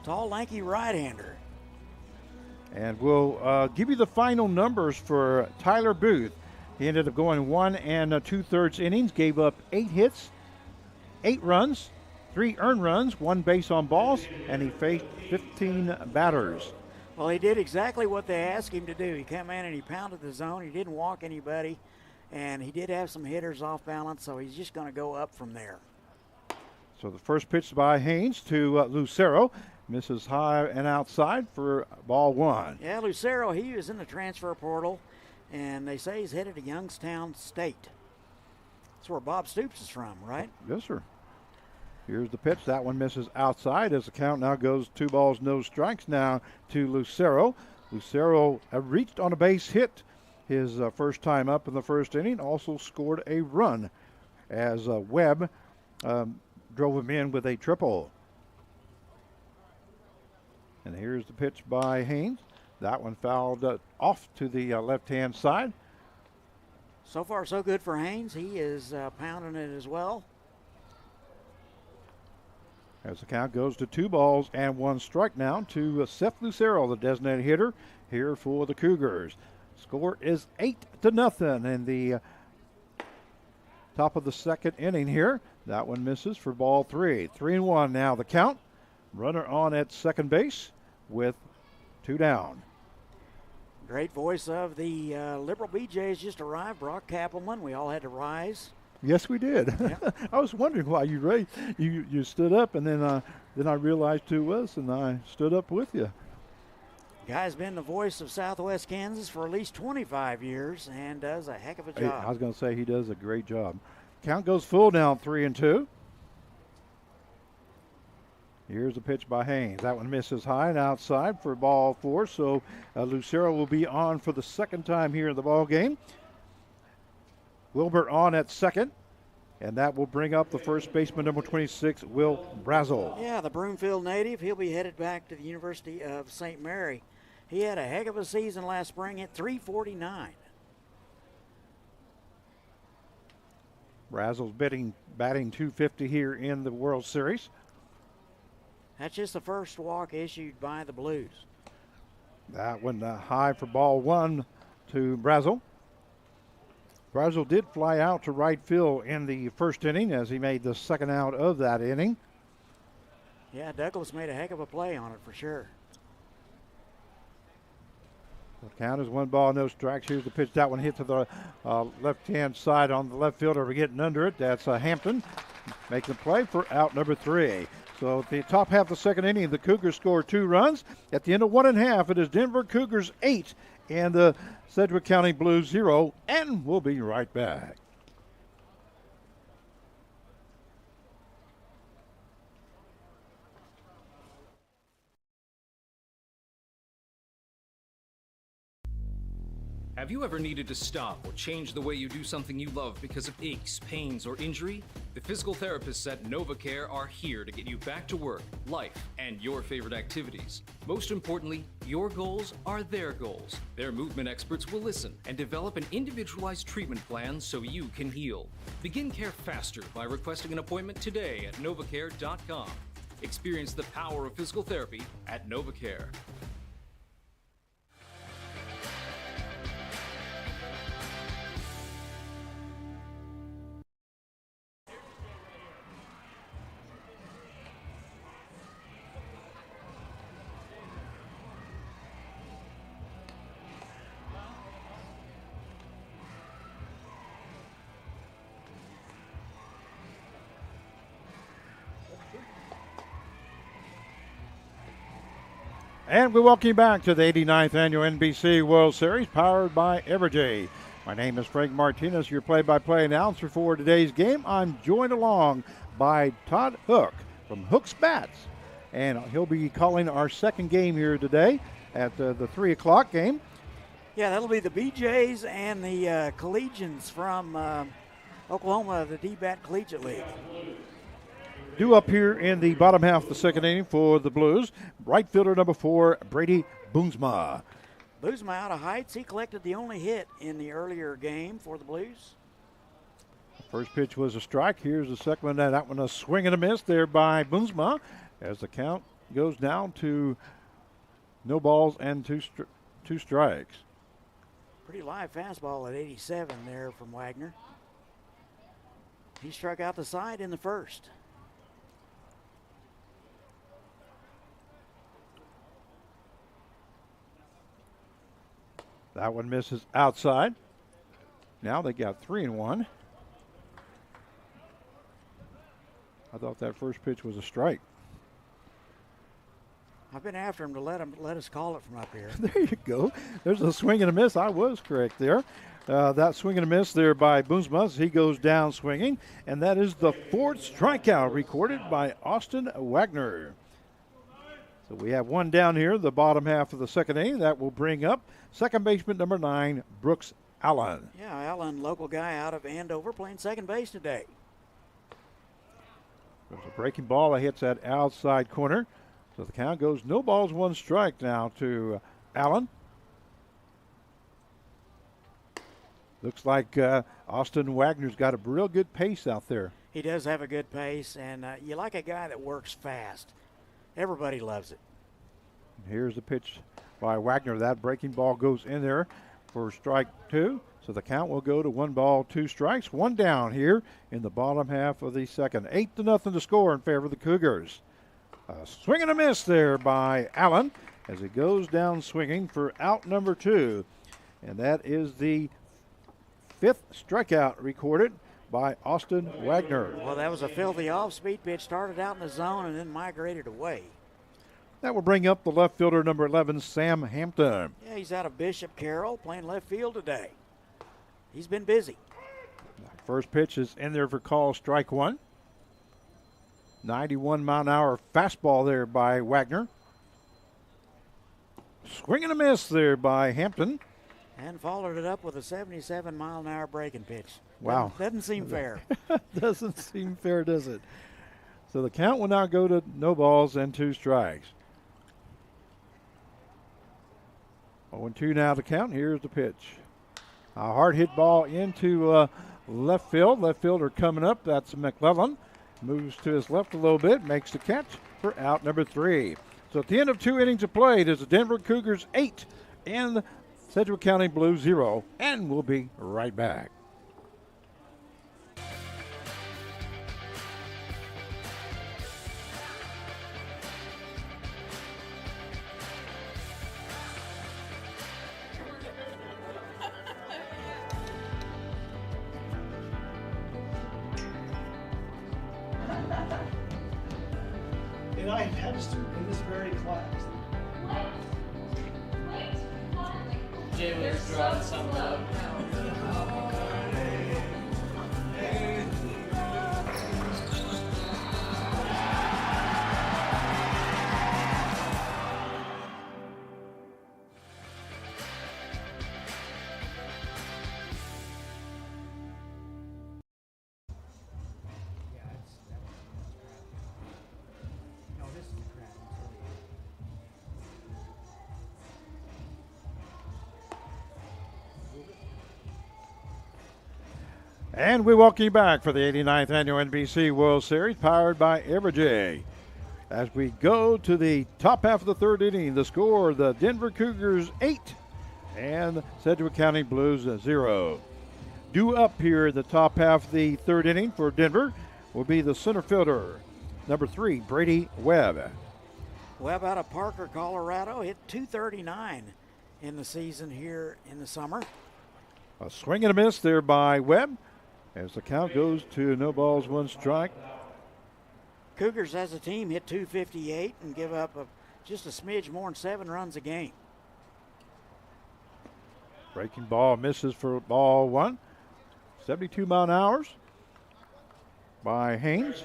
Tall, lanky right-hander. And we'll give you the final numbers for Tyler Booth. He ended up going 1 2/3 innings, gave up 8 hits, 8 runs, 3 earned runs, 1 base on balls, and he faced 15 batters. Well, he did exactly what they asked him to do. He came in and he pounded the zone. He didn't walk anybody, and he did have some hitters off balance, so he's just going to go up from there. So the first pitch by Haynes to Lucero. Misses high and outside for ball 1. Yeah, Lucero, he was in the transfer portal, and they say he's headed to Youngstown State. That's where Bob Stoops is from, right? Yes, sir. Here's the pitch. That one misses outside as the count now goes 2 balls, no strikes now to Lucero. Lucero reached on a base hit his first time up in the first inning. Also scored a run as Webb drove him in with a triple. And here's the pitch by Haynes. That one fouled off to the left-hand side. So far, so good for Haynes. He is pounding it as well. As the count goes to 2 balls and 1 strike now to Seth Lucero, the designated hitter here for the Cougars. Score is 8-0 in the top of the second inning here. That one misses for ball 3. 3-1 now the count. Runner on at second base with 2 down. Great voice of the Liberal BJs just arrived. Brock Kappelman. We all had to rise. Yes, we did. Yeah. I was wondering why you stood up, and then I realized who it was, and I stood up with you. Guy's been the voice of Southwest Kansas for at least 25 years and does a heck of a job. I was going to say he does a great job. Count goes full now, 3-2. Here's a pitch by Haynes. That one misses high and outside for ball 4. So Lucero will be on for the second time here in the ball game. Wilbur on at second, and that will bring up the first baseman, number 26, Will Brazel. Yeah, the Broomfield native. He'll be headed back to the University of St. Mary. He had a heck of a season last spring at .349. Brazel's batting .250 here in the World Series. That's just the first walk issued by the Blues. That one high for ball 1 to Brazel. Brazel did fly out to right field in the first inning as he made the second out of that inning. Yeah, Douglas made a heck of a play on it for sure. The count is 1 ball, no strikes. Here's the pitch. That one hit to the left-hand side on the left fielder. We're getting under it. That's Hampton making the play for out number 3. So at the top half of the second inning, the Cougars score 2 runs. At the end of 1 1/2, it is Denver Cougars 8 and the Sedgwick County Blues 0. And we'll be right back. Have you ever needed to stop or change the way you do something you love because of aches, pains, or injury? The physical therapists at NovaCare are here to get you back to work, life, and your favorite activities. Most importantly, your goals are their goals. Their movement experts will listen and develop an individualized treatment plan so you can heal. Begin care faster by requesting an appointment today at novacare.com. Experience the power of physical therapy at NovaCare. And we welcome you back to the 89th Annual NBC World Series, powered by Evergy. My name is Frank Martinez, your play-by-play announcer for today's game. I'm joined along by Todd Hook from Hook's Bats, and he'll be calling our second game here today at the 3 o'clock game. Yeah, that'll be the BJs and the Collegians from Oklahoma, the D-Bat Collegiate League. Due up here in the bottom half of the second inning for the Blues, right fielder number 4, Brady Boomsma. Boozema out of Heights. He collected the only hit in the earlier game for the Blues. First pitch was a strike. Here's the second one. That one a swing and a miss there by Boozema as the count goes down to no balls and two strikes. Pretty live fastball at 87 there from Wagner. He struck out the side in the first. That one misses outside. Now they got 3-1. I thought that first pitch was a strike. I've been after him to let us call it from up here. There you go. There's a swing and a miss. I was correct there. That swing and a miss there by Boozema. He goes down swinging, and that is the fourth strikeout recorded by Austin Wagner. So we have one down here, the bottom half of the second inning. That will bring up second baseman number 9, Brooks Allen. Yeah, Allen, local guy out of Andover, playing second base today. There's a breaking ball that hits that outside corner. So the count goes no balls, one strike now to Allen. Looks like Austin Wagner's got a real good pace out there. He does have a good pace, and you like a guy that works fast. Everybody loves it. Here's the pitch by Wagner. That breaking ball goes in there for strike 2. So the count will go to 1 ball, 2 strikes. One down here in the bottom half of the second. 8-0 to score in favor of the Cougars. A swing and a miss there by Allen as it goes down swinging for out number 2. And that is the 5th strikeout recorded by Austin Wagner. Well, that was a filthy off-speed pitch. Started out in the zone and then migrated away. That will bring up the left fielder, number 11, Sam Hampton. Yeah, he's out of Bishop Carroll, playing left field today. He's been busy. First pitch is in there for call, strike 1. 91-mile-an-hour fastball there by Wagner. Swing and a miss there by Hampton. And followed it up with a 77-mile-an-hour breaking pitch. Wow. Doesn't seem fair. Doesn't seem fair, does it? So the count will now go to no balls and 2 strikes. 0-2 now to count. Here's the pitch. A hard hit ball into left field. Left fielder coming up. That's McClellan. Moves to his left a little bit. Makes the catch for out number 3. So at the end of 2 innings of play, it is the Denver Cougars 8 and Sedgwick County Blues 0. And we'll be right back. And I had to in this very class. Jay was drawing some love. And we welcome you back for the 89th Annual NBC World Series, powered by Evergy. As we go to the top half of the third inning, the score, the Denver Cougars 8 and Sedgwick County Blues 0. Due up here in the top half of the third inning for Denver will be the center fielder, number 3, Brady Webb. Webb out of Parker, Colorado, hit .239 in the season here in the summer. A swing and a miss there by Webb as the count goes to no balls, 1 strike. Cougars as a team hit .258 and give up just a smidge more than 7 runs a game. Breaking ball misses for ball 1. 72 mile an hour by Haynes,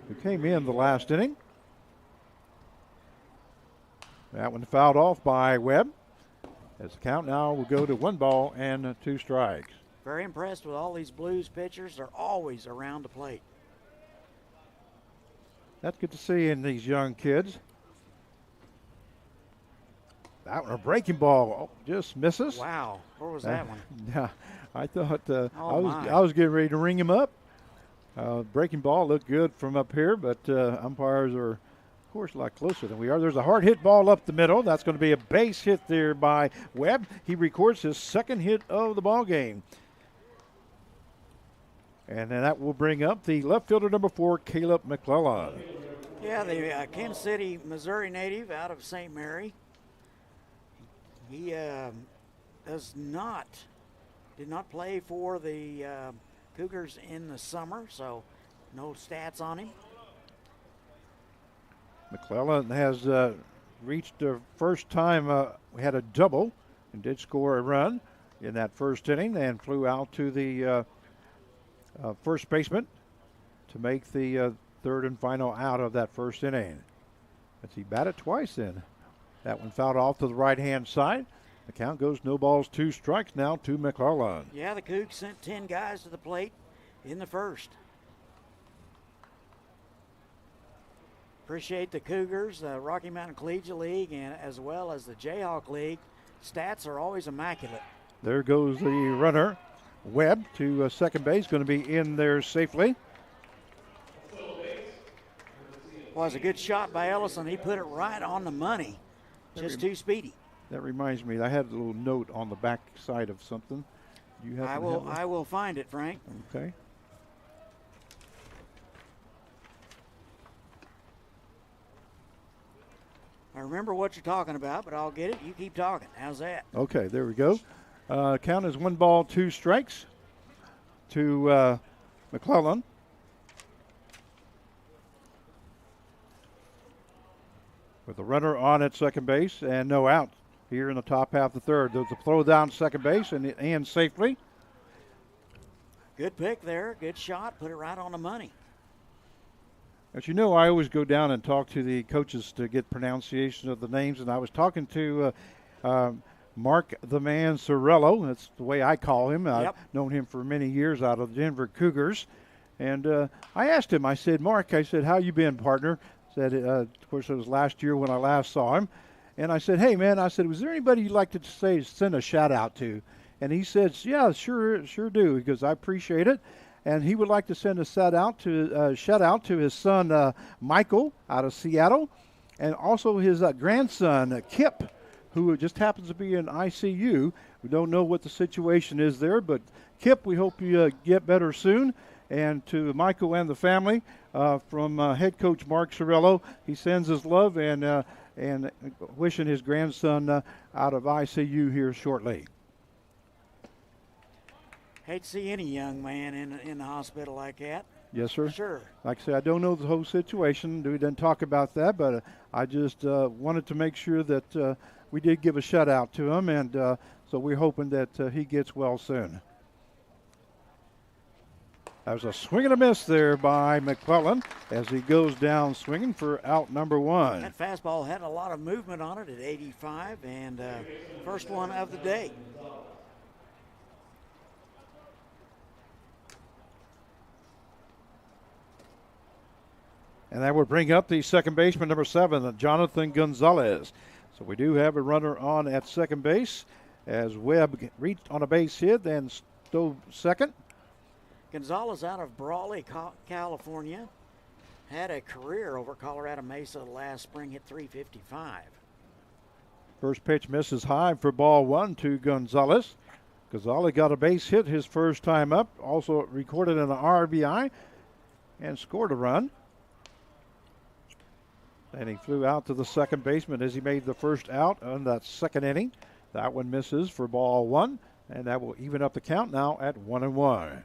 who came in the last inning. That one fouled off by Webb. As the count now will go to 1 ball and 2 strikes. Very impressed with all these Blues pitchers. They're always around the plate. That's good to see in these young kids. That one, a breaking ball, just misses. Wow, where was that one? Yeah, I thought Oh, I was getting ready to ring him up. Breaking ball looked good from up here, but umpires are, of course, a lot closer than we are. There's a hard hit ball up the middle. That's going to be a base hit there by Webb. He records his second hit of the ball game. And then that will bring up the left fielder, number 4, Caleb McClellan. Yeah, the Kansas City, Missouri native out of St. Mary. He did not play for the Cougars in the summer, so no stats on him. McClellan has reached the first time we had a double and did score a run in that first inning and flew out to the first baseman to make the third and final out of that first inning. But he batted twice then. That one fouled off to the right-hand side. The count goes no balls, 2 strikes now to McClellan. Yeah, the Cougs sent 10 guys to the plate in the first. Appreciate the Cougars, the Rocky Mountain Collegiate League, and as well as the Jayhawk League. Stats are always immaculate. There goes the runner. Webb to second base, going to be in there safely. Was a good shot by Ellison. He put it right on the money. Just too speedy. That reminds me, I had a little note on the back side of something. Do you have? I will find it, Frank. Okay. I remember what you're talking about, but I'll get it. You keep talking. How's that? Okay, there we go. Count is 1 ball, 2 strikes to McClellan. With the runner on at second base and no out here in the top half of the third. There's a throw down second base and safely. Good pick there. Good shot. Put it right on the money. As you know, I always go down and talk to the coaches to get pronunciation of the names, and I was talking to Mark the Man Sorello. That's the way I call him. I've known him for many years out of the Denver Cougars. And I asked him, I said, Mark, I said, how you been, partner? Said, of course, it was last year when I last saw him. And I said, hey, man, I said, was there anybody you'd like to send a shout-out to? And he said, yeah, sure do, because I appreciate it. And he would like to send a shout out to his son Michael out of Seattle, and also his grandson Kip, who just happens to be in ICU. We don't know what the situation is there, but Kip, we hope you get better soon. And to Michael and the family, from head coach Mark Sorello, he sends his love and wishing his grandson out of ICU here shortly. Hate to see any young man in the hospital like that. Yes, sir. Sure. Like I say, I don't know the whole situation. We didn't talk about that, but I just wanted to make sure that we did give a shout out to him, and so we're hoping that he gets well soon. That was a swing and a miss there by McClellan as he goes down swinging for out number 1. That fastball had a lot of movement on it at 85, and first one of the day. And that would bring up the second baseman, number 7, Jonathan Gonzalez. So we do have a runner on at second base as Webb reached on a base hit and stole second. Gonzalez out of Brawley, California. Had a career over Colorado Mesa last spring, hit .355. First pitch misses high for ball 1 to Gonzalez. Gonzalez got a base hit his first time up, also recorded an RBI and scored a run. And he flew out to the second baseman as he made the first out on that second inning. That one misses for ball 1, and that will even up the count now at 1-1.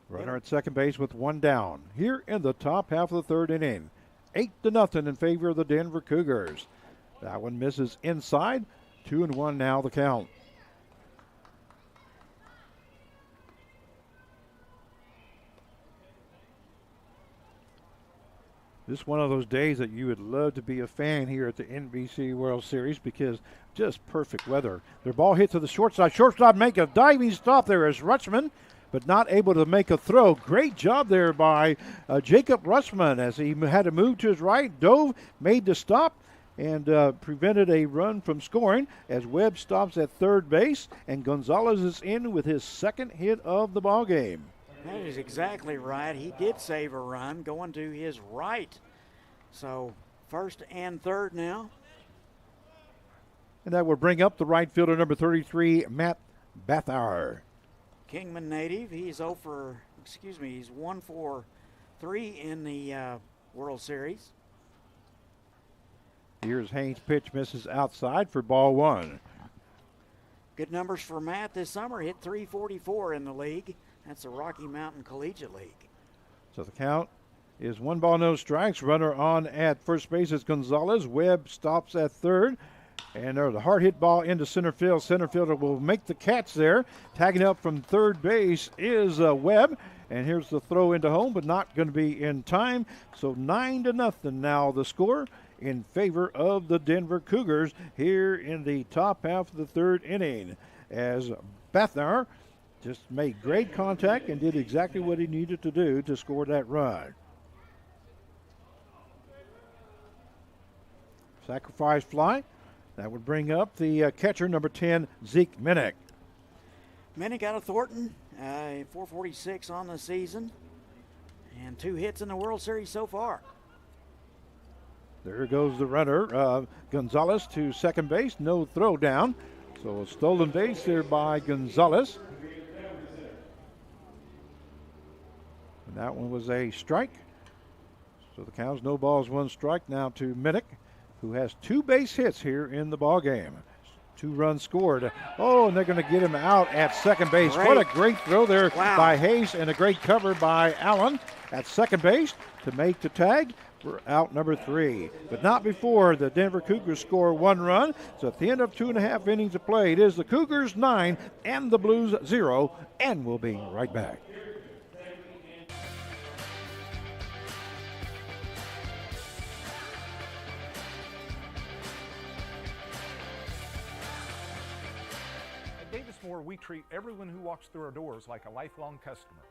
Runner at second base with 1 down. Here in the top half of the third inning. 8-0 in favor of the Denver Cougars. That one misses inside. 2-1 now the count. This is one of those days that you would love to be a fan here at the NBC World Series because just perfect weather. Their ball hit to the shortstop. Shortstop make a diving stop there as Rutschman, but not able to make a throw. Great job there by Jacob Rutschman as he had to move to his right, dove, made the stop, and prevented a run from scoring as Webb stops at third base, and Gonzalez is in with his second hit of the ball game. That is exactly right. He did save a run going to his right. So first and third now. And that will bring up the right fielder, number 33, Matt Bathauer. Kingman native. He's 1 for 3 in the World Series. Here's Haynes' pitch, misses outside for ball one. Good numbers for Matt this summer. Hit .344 in the league. That's the Rocky Mountain Collegiate League. So the count is 1 ball, no strikes. Runner on at first base is Gonzalez. Webb stops at third. And there's a hard hit ball into center field. Center fielder will make the catch there. Tagging up from third base is Webb. And here's the throw into home, but not going to be in time. So 9-0 now the score in favor of the Denver Cougars here in the top half of the third inning, as Bathauer just made great contact and did exactly what he needed to do to score that run. Sacrifice fly. That would bring up the catcher, number 10, Zeke Minnick. Minnick out of Thornton, 446 on the season, and 2 hits in the World Series so far. There goes the runner, Gonzalez to second base, no throw down. So a stolen base there by Gonzalez. And that one was a strike. So the count's no balls, 1 strike now to Minnick, who has 2 base hits here in the ball game. 2 runs scored. Oh, and they're going to get him out at second base. Great. What a great throw there by Hayes, and a great cover by Allen at second base to make the tag for out number 3. But not before the Denver Cougars score 1 run. So at the end of 2.5 innings of play, it is the Cougars 9 and the Blues 0, and we'll be right back. We treat everyone who walks through our doors like a lifelong customer.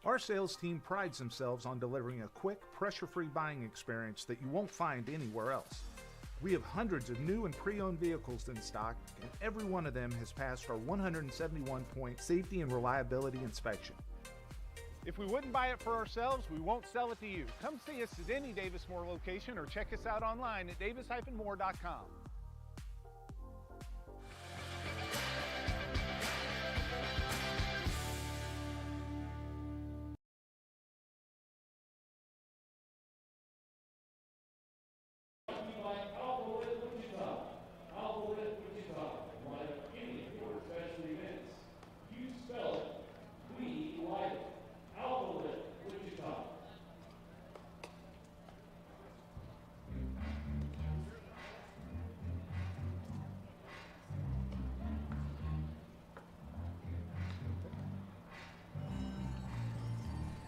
Our sales team prides themselves on delivering a quick, pressure-free buying experience that you won't find anywhere else. We have hundreds of new and pre-owned vehicles in stock, and every one of them has passed our 171-point safety and reliability inspection. If we wouldn't buy it for ourselves, we won't sell it to you. Come see us at any Davis Moore location or check us out online at davis-moore.com.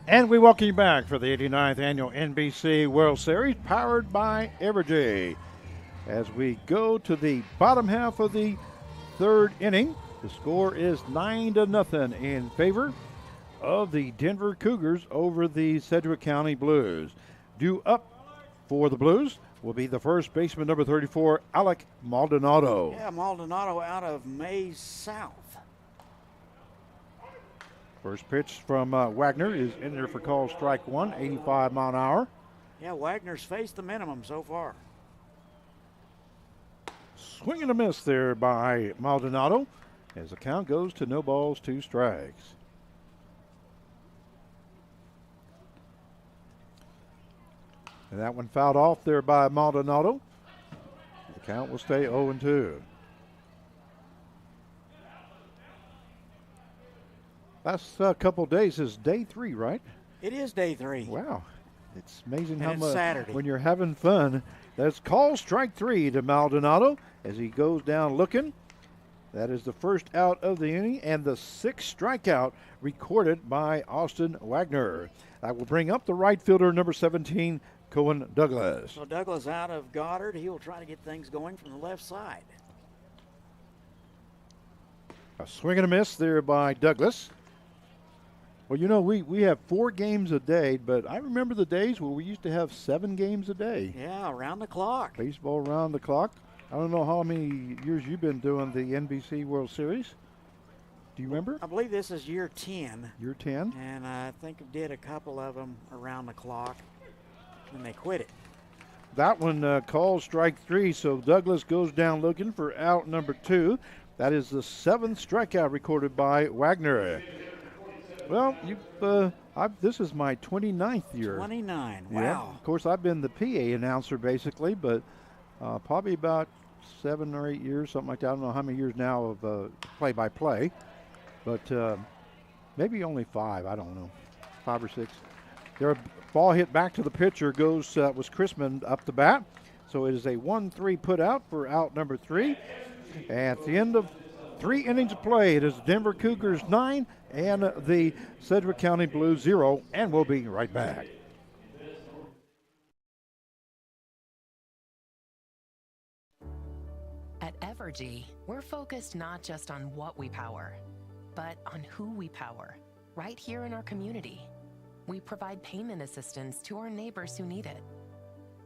And we welcome you back for the 89th Annual NBC World Series, powered by Evergy. As we go to the bottom half of the third inning, the score is 9-0 in favor of the Denver Cougars over the Sedgwick County Blues. Due up for the Blues will be the first baseman, number 34, Alec Maldonado. Yeah, Maldonado out of Mays South. First pitch from Wagner is in there for call strike 1, 85 mile an hour. Yeah, Wagner's faced the minimum so far. Swing and a miss there by Maldonado as the count goes to no balls, 2 strikes. And that one fouled off there by Maldonado. The count will stay 0-2. Last couple days is day 3, right? It is day 3. Wow. It's amazing And how it's much Saturday. when you're having fun. That's call strike 3 to Maldonado as he goes down looking. That is the first out of the inning and the 6th strikeout recorded by Austin Wagner. That will bring up the right fielder, number 17, Cohen Douglas. So Douglas out of Goddard. He will try to get things going from the left side. A swing and a miss there by Douglas. Well, you know, we have 4 games a day, but I remember the days where we used to have 7 games a day. Yeah, around the clock. Baseball around the clock. I don't know how many years you've been doing the NBC World Series. Do you remember? I believe this is year 10. Year 10? And I think I did a couple of them around the clock, and they quit it. That one called strike 3, so Douglas goes down looking for out number 2. That is the 7th strikeout recorded by Wagner. Well, this is my 29th year. 29, wow. Yeah. Of course, I've been the PA announcer basically, but probably about 7 or 8 years, something like that. I don't know how many years now of play-by-play, but maybe only 5. I don't know, 5 or 6. Their ball hit back to the pitcher was Chrisman up the bat. So it is a 1-3 put out for out number 3. At the end of 3 innings of play, it is Denver Cougars 9 and the Sedgwick County Blues 0, and we'll be right back. At Evergy, we're focused not just on what we power, but on who we power, right here in our community. We provide payment assistance to our neighbors who need it.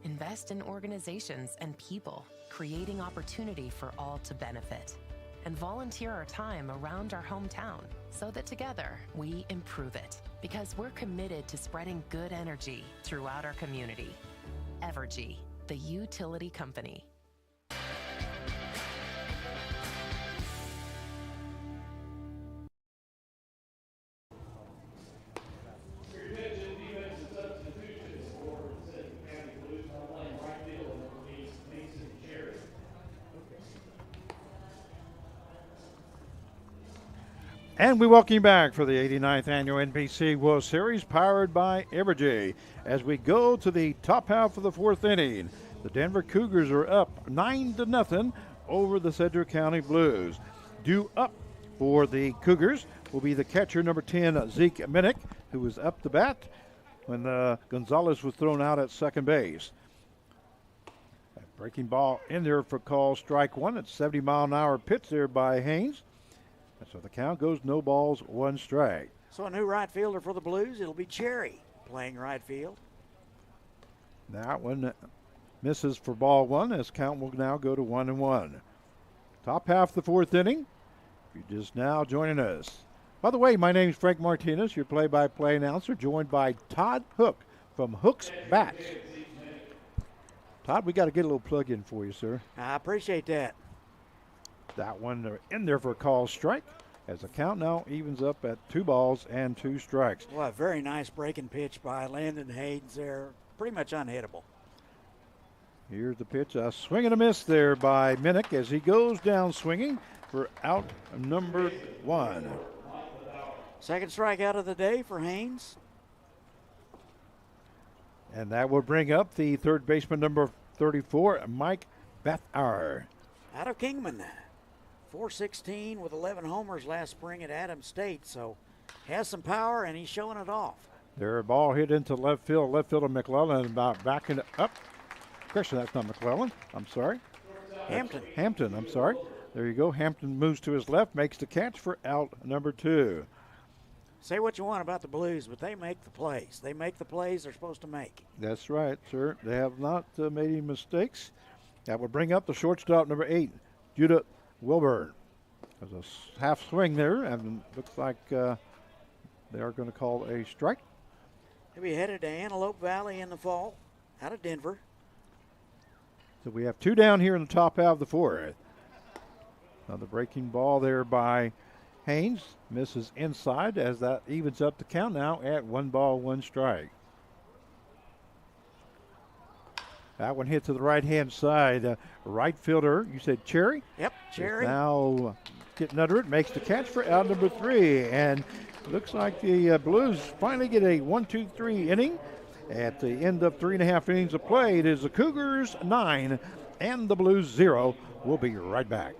Invest in organizations and people, creating opportunity for all to benefit. And volunteer our time around our hometown so that together we improve it. Because we're committed to spreading good energy throughout our community. Evergy, the utility company. And we welcome you back for the 89th Annual NBC World Series, powered by Evergy. As we go to the top half of the 4th inning, the Denver Cougars are up 9-0 over the Sedgwick County Blues. Due up for the Cougars will be the catcher, number 10, Zeke Minnick, who was up the bat when Gonzalez was thrown out at second base. A breaking ball in there for call strike 1. It's 70-mile-an-hour pitch there by Haynes. So the count goes no balls, 1 strike. So a new right fielder for the Blues, it'll be Cherry playing right field. That one misses for ball 1, as count will now go to 1-1. Top half of the 4th inning. If you're just now joining us. By the way, my name is Frank Martinez, your play-by-play announcer, joined by Todd Hook from Hook's Bats. Todd, we got to get a little plug in for you, sir. I appreciate that. That one in there for a call strike, as the count now evens up at 2 balls and 2 strikes. Well, a very nice breaking pitch by Landon Haynes there. Pretty much unhittable. Here's the pitch. A swing and a miss there by Minnick as he goes down swinging for out number 1. Second strikeout of the day for Haynes. And that will bring up the third baseman, number 34, Mike Bethauer. Out of Kingman. 416 with 11 homers last spring at Adams State, so has some power and he's showing it off. Their ball hit into left field. Left fielder McClellan about backing it up. Question, that's not McClellan. I'm sorry. Hampton. Hampton, I'm sorry. There you go. Hampton moves to his left, makes the catch for out number 2. Say what you want about the Blues, but they make the plays. They make the plays they're supposed to make. That's right, sir. They have not made any mistakes. That will bring up the shortstop, number 8, Judah Wilburn. There's a half swing there, and looks like they are going to call a strike. He'll be headed to Antelope Valley in the fall, out of Denver. So we have 2 down here in the top half of the 4th. Another breaking ball there by Haynes. Misses inside as that evens up the count now at 1 ball, 1 strike. That one hit to the right-hand side. Right fielder, you said Cherry? Yep, Cherry. Now getting under it, makes the catch for out number 3. And looks like the Blues finally get a 1-2-3 inning. At the end of 3.5 innings of play, it is the Cougars 9 and the Blues 0. We'll be right back.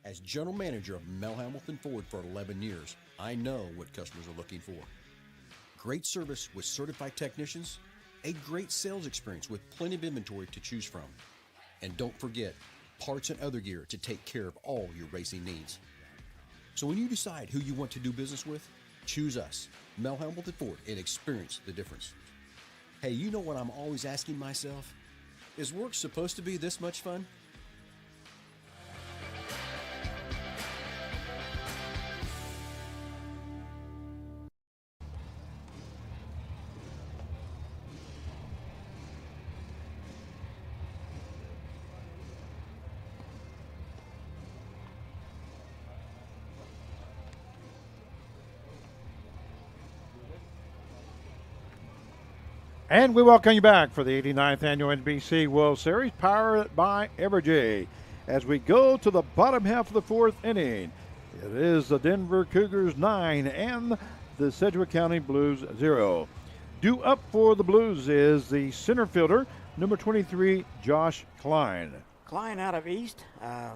As general manager of Mel Hamilton Ford for 11 years, I know what customers are looking for. Great service with certified technicians, a great sales experience with plenty of inventory to choose from. And don't forget, parts, and other gear to take care of all your racing needs. So when you decide who you want to do business with, choose us, Mel Hamilton Ford, and experience the difference. Hey, you know what I'm always asking myself? Is work supposed to be this much fun? And we welcome you back for the 89th Annual NBC World Series, powered by Evergy. As we go to the bottom half of the fourth inning, it is the Denver Cougars 9 and the Sedgwick County Blues 0. Due up for the Blues is the center fielder, number 23, Josh Klein. Klein out of East,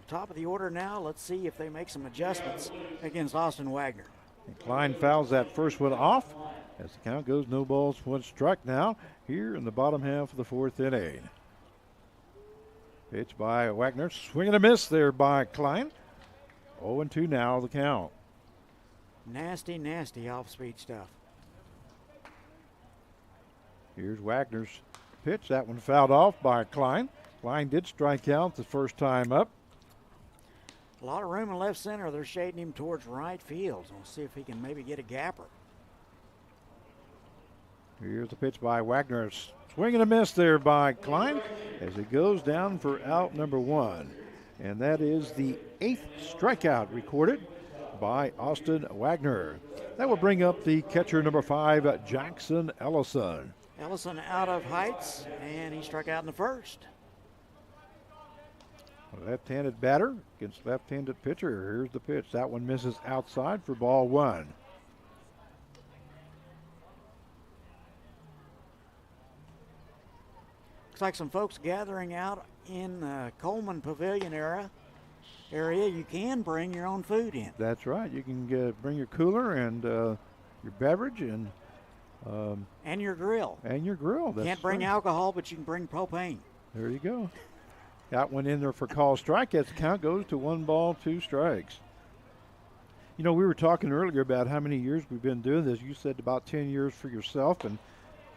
top of the order now. Let's see if they make some adjustments against Austin Wagner. And Klein fouls that first one off. As the count goes, no balls, one strike now here in the bottom half of the fourth inning. Pitch by Wagner, swing and a miss there by Klein. 0-2 now the count. Nasty, nasty off-speed stuff. Here's Wagner's pitch. That one fouled off by Klein. Klein did strike out the first time up. A lot of room in left center. They're shading him towards right field. We'll see if he can maybe get a gapper. Here's the pitch by Wagner. Swing and a miss there by Klein as he goes down for out number one. And that is the 8th strikeout recorded by Austin Wagner. That will bring up the catcher number 5, Jackson Ellison. Ellison out of Heights, and he struck out in the first. A left-handed batter against left-handed pitcher. Here's the pitch. That one misses outside for ball one. Looks like some folks gathering out in Coleman Pavilion area. You can bring your own food in. That's right. You can bring your cooler and your beverage and your grill. And your grill. That's Can't bring right. alcohol, but you can bring propane. There you go. Got one in there for call strike. As the count goes to 1 ball, 2 strikes. You know, we were talking earlier about how many years we've been doing this. You said about 10 years for yourself, and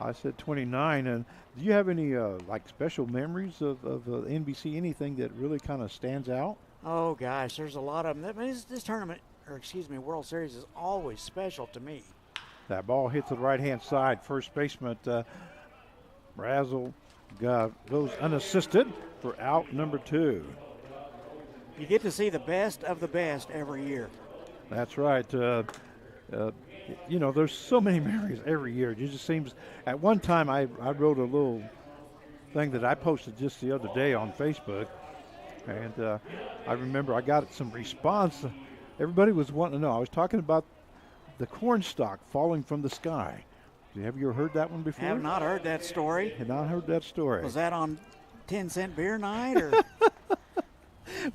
I said 29. And do you have any like special memories of NBC? Anything that really kind of stands out? Oh gosh, there's a lot of them. This tournament, World Series is always special to me. That ball hits the right-hand side. First baseman Brazel goes unassisted for out number 2. You get to see the best of the best every year. That's right. You know, there's so many memories every year. It just seems. At one time, I wrote a little thing that I posted just the other day on Facebook, and I remember I got some response. Everybody was wanting to know. I was talking about the corn stalk falling from the sky. Have you ever heard that one before? I have not heard that story. Have not heard that story. Was that on 10-cent beer night or?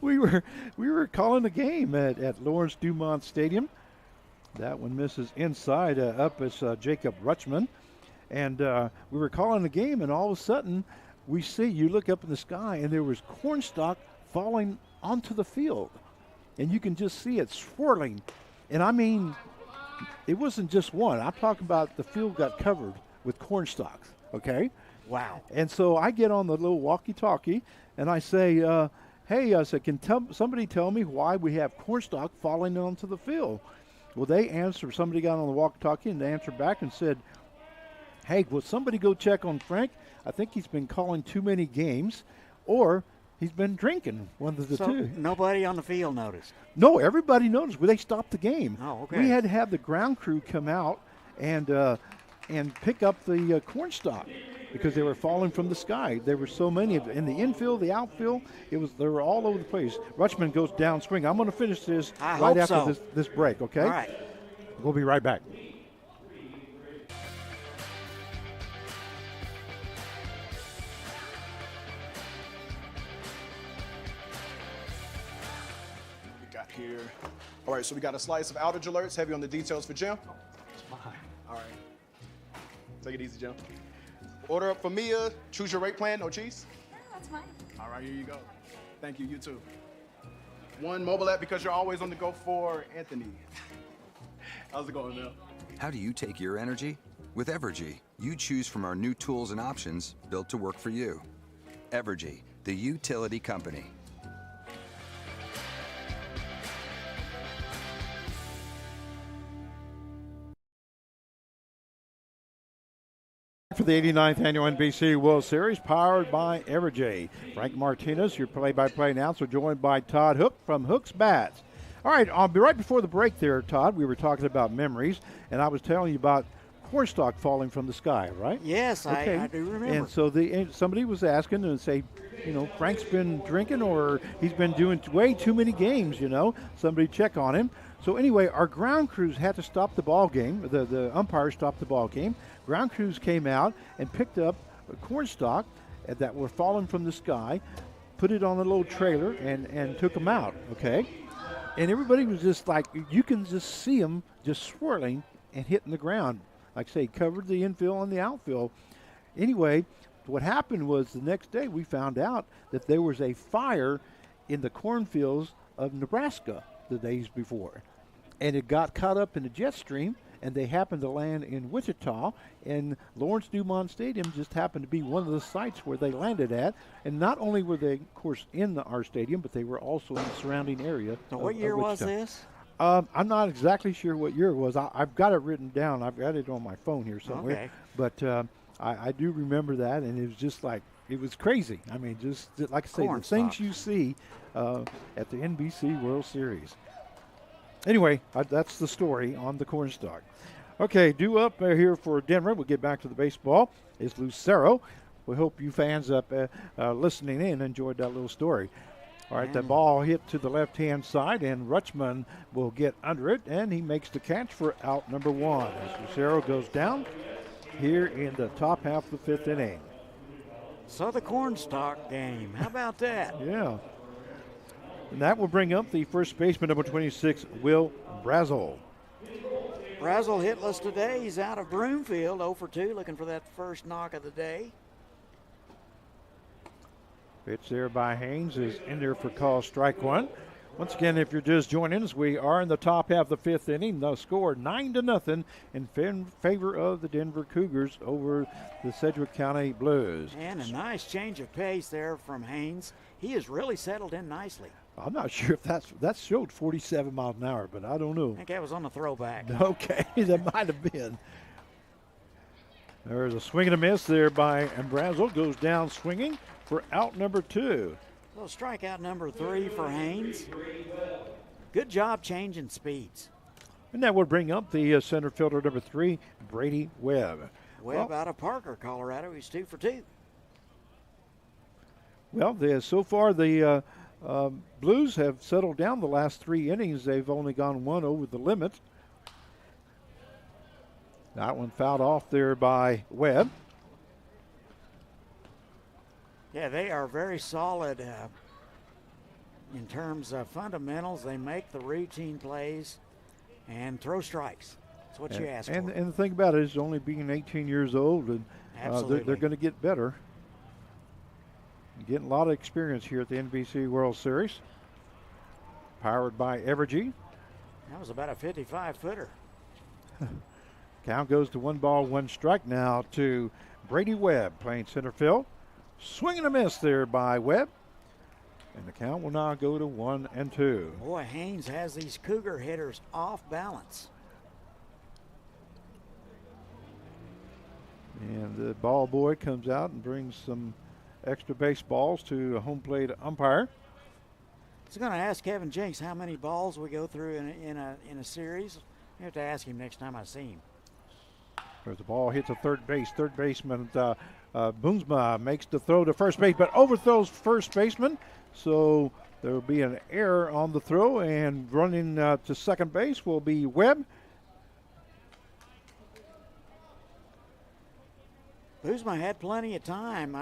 We were calling a game at Lawrence Dumont Stadium. That one misses inside. Up is Jacob Rutschman. And we were calling the game, and all of a sudden, you look up in the sky, and there was cornstalk falling onto the field. And you can just see it swirling. And I mean, it wasn't just one. I'm talking about the field got covered with cornstalks, okay? Wow. And so I get on the little walkie-talkie, and I say, hey, I said, can somebody tell me why we have cornstalk falling onto the field? Well, they answered. Somebody got on the walkie-talkie and they answered back and said, hey, will somebody go check on Frank? I think he's been calling too many games, or he's been drinking, one of the two. Nobody on the field noticed? No, everybody noticed. Well, they stopped the game. Oh, okay. We had to have the ground crew come out and pick up the cornstalk because they were falling from the sky. There were so many of them. In the infield, the outfield, they were all over the place. Rutschman goes down swing. I'm going to finish this right after this break, okay? All right. We'll be right back. Here. All right, so we got a slice of outage alerts, heavy on the details for Jim. It's fine. All right. Take it easy, Jim. Order up for Mia. Choose your rate plan, no cheese. That's fine. All right, here you go. Thank you. You too. One mobile app because you're always on the go for Anthony. How's it going, Mel? How do you take your energy? With Evergy, you choose from our new tools and options built to work for you. Evergy, the utility company. For the 89th Annual NBC World Series, powered by Evergy. Frank Martinez, your play-by-play announcer, joined by Todd Hook from Hook's Bats. All right, right before the break there, Todd, we were talking about memories, and I was telling you about cornstalk falling from the sky, right? Yes, okay. I do remember. And so somebody was asking and say, Frank's been drinking or he's been doing way too many games, Somebody check on him. So anyway, our ground crews had to stop the ball game. The umpires stopped the ball game. Ground crews came out and picked up a cornstalk that were falling from the sky, put it on a little trailer, and took them out, okay? And everybody was just like, you can just see them just swirling and hitting the ground. Like I say, covered the infield and the outfield. Anyway, what happened was the next day we found out that there was a fire in the cornfields of Nebraska the days before. And it got caught up in the jet stream, and they happened to land in Wichita, and Lawrence Dumont Stadium just happened to be one of the sites where they landed at. And not only were they, of course, in our stadium, but they were also in the surrounding area. So what year was this? I'm not exactly sure what year it was. I've got it written down. I've got it on my phone here somewhere. Okay. But I do remember that, and it was just like, it was crazy. I mean, just like I say, the things you see at the NBC World Series. Anyway, that's the story on the cornstalk. Okay, due up here for Denver. We'll get back to the baseball. Is Lucero. We hope you fans up listening in enjoyed that little story. All right, the ball hit to the left-hand side, and Rutschman will get under it, and he makes the catch for out number one as Lucero goes down here in the top half of the fifth inning. So the cornstalk game. How about that? Yeah. And that will bring up the first baseman, number 26, Will Brazel. Brazel hitless today. He's out of Broomfield, 0 for 2, looking for that first knock of the day. Pitch there by Haynes is in there for call strike one. Once again, if you're just joining us, we are in the top half of the fifth inning. The score 9-0 in favor of the Denver Cougars over the Sedgwick County Blues. And a nice change of pace there from Haynes. He has really settled in nicely. I'm not sure if that showed 47 miles an hour, but I don't know. I think that was on the throwback. Okay, that might have been. There's a swing and a miss there by Brazel. Goes down swinging for out number two. So strikeout number 3 for Haynes. Good job changing speeds. And that would bring up the center fielder number 3, Brady Webb. Webb out of Parker, Colorado. He's 2 for 2. Well, so far the Blues have settled down the last 3 innings. They've only gone 1 over the limit. That one fouled off there by Webb. Yeah, they are very solid in terms of fundamentals. They make the routine plays and throw strikes. That's what you ask for. And the thing about it is only being 18 years old, and they're going to get better. Getting a lot of experience here at the NBC World Series. Powered by Evergy. That was about a 55-footer. Count goes to 1 ball, 1 strike now to Brady Webb playing center field. Swing and a miss there by Webb. And the count will now go to 1-2. Boy, Haynes has these Cougar hitters off balance. And the ball boy comes out and brings some extra baseballs to a home plate umpire. I was going to ask Kevin Jenks how many balls we go through in a series. I have to ask him next time I see him. There's the ball hits a third base. Third baseman Boomsma makes the throw to first base, but overthrows first baseman. So there will be an error on the throw, and running to second base will be Webb. Boomsma had plenty of time.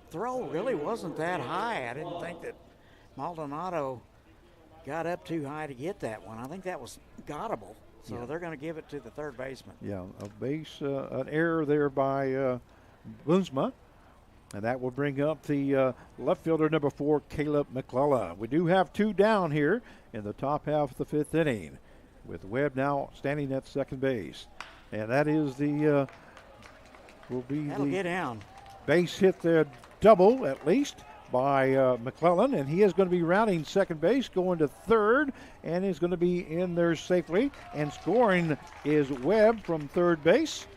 Throw really wasn't that high. I didn't think that Maldonado got up too high to get that one. I think that was gottable. So they're going to give it to the third baseman. Yeah, an error there by Boomsma. And that will bring up the left fielder, number 4, Caleb McClellan. We do have 2 down here in the top half of the 5th inning, with Webb now standing at second base. And that is the, That'll get down. Base hit there, double at least, by McClellan. And he is going to be rounding second base, going to third, and is going to be in there safely. And scoring is Webb from third base.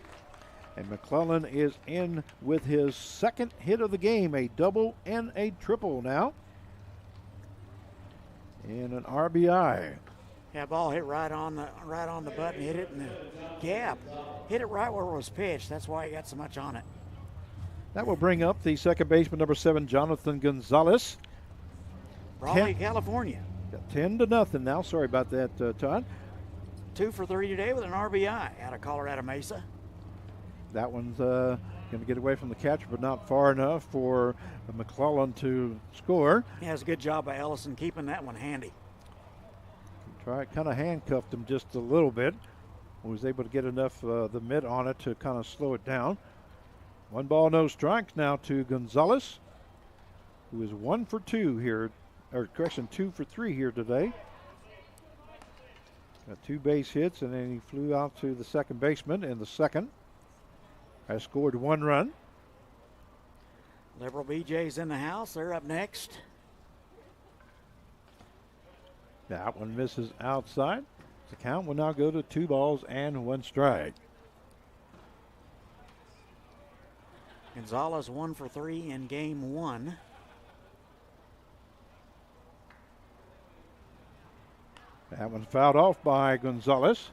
And McClellan is in with his second hit of the game, a double and a triple now. And an RBI. Yeah, ball hit right on the button, hit it in the gap. Hit it right where it was pitched. That's why he got so much on it. That will bring up the second baseman, number 7, Jonathan Gonzalez. Raleigh, California. 10-0 now. Sorry about that, Todd. 2 for 3 today with an RBI out of Colorado Mesa. That one's going to get away from the catcher, but not far enough for McClellan to score. Yeah, it's a good job by Ellison keeping that one handy. Kind of handcuffed him just a little bit. Was able to get enough the mitt on it to kind of slow it down. 1 ball, no strikes now to Gonzalez, who is 1 for 2 here, or correction, 2 for 3 here today. Got 2 base hits, and then he flew out to the second baseman in the second. Has scored 1 run. Liberal BJ's in the house. They're up next. That one misses outside. The count will now go to 2 balls and 1 strike. Gonzalez 1 for 3 in game 1. That one's fouled off by Gonzalez.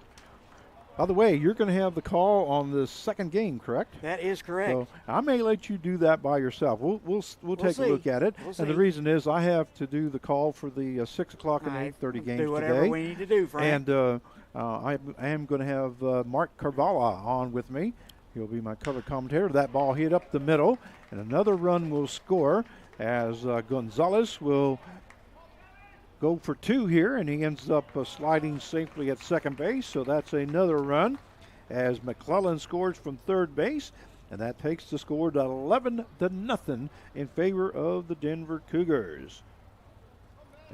By the way, you're going to have the call on the second game, correct? That is correct. So I may let you do that by yourself. We'll take a look at it. And the reason is I have to do the call for the 6 o'clock and 8:30 games do whatever today. we need to do, Frank. And I am going to have Mark Carvala on with me. He'll be my color commentator. That ball hit up the middle, and another run will score as Gonzalez will go for 2 here, and he ends up sliding safely at second base. So that's another run as McClellan scores from third base, and that takes the score to 11-0 in favor of the Denver Cougars.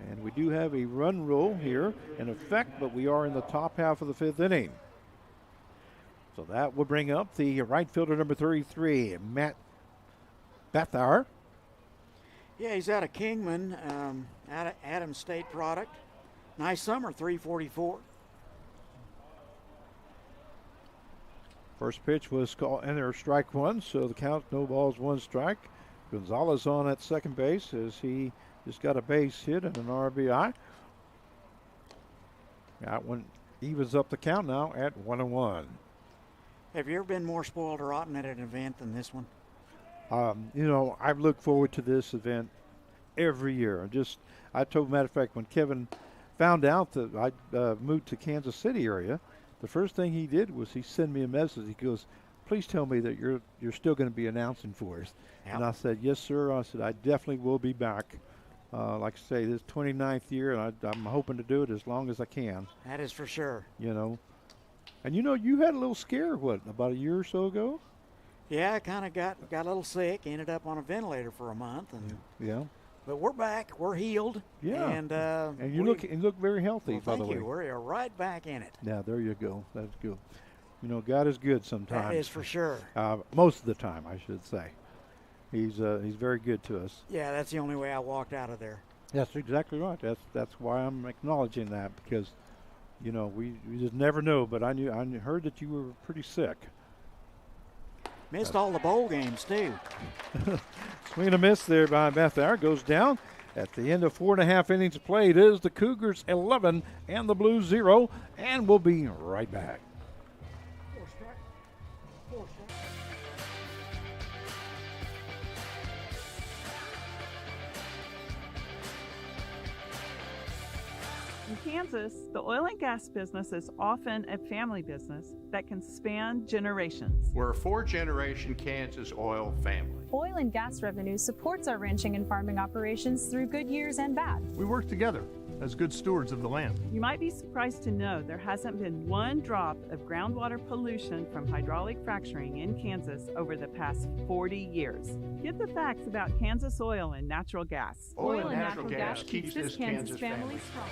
And we do have a run rule here in effect, but we are in the top half of the 5th inning. So that will bring up the right fielder, number 33, Matt Bathauer. Yeah, he's out of Kingman, out of Adams State product. Nice summer, 344. First pitch was called, and there's strike 1, so the count, no balls, 1 strike. Gonzalez on at second base as he just got a base hit and an RBI. That one evens up the count now at 1-1. Have you ever been more spoiled or rotten at an event than this one? You know, I've looked forward to this event every year. I told, matter of fact, when Kevin found out that I moved to Kansas City area, the first thing he did was he sent me a message. He goes, "Please tell me that you're still going to be announcing for us." Yep. And I said, "Yes, sir." I said, "I definitely will be back." Like I say, this 29th year, and I'm hoping to do it as long as I can. That is for sure. You know, and you know, you had a little scare, about a year or so ago? Yeah, I kind of got a little sick, ended up on a ventilator for a month, and yeah. But we're back, we're healed. Yeah, and you look very healthy, by the way. Thank you. We're right back in it. Yeah, there you go. That's good. You know, God is good sometimes. That is for sure. Most of the time, I should say. He's very good to us. Yeah, that's the only way I walked out of there. That's exactly right. That's why I'm acknowledging that, because, you know, we just never know. But I heard that you were pretty sick. Missed all the bowl games too. Swing and a miss there by Bathauer. Goes down at the end of 4.5 innings played. It is the Cougars 11 and the Blues 0, and we'll be right back. In Kansas, the oil and gas business is often a family business that can span generations. We're a 4-generation Kansas oil family. Oil and gas revenue supports our ranching and farming operations through good years and bad. We work together. as good stewards of the land. You might be surprised to know there hasn't been one drop of groundwater pollution from hydraulic fracturing in Kansas over the past 40 years. Get the facts about Kansas oil and natural gas. Oil and natural gas keeps this Kansas family strong.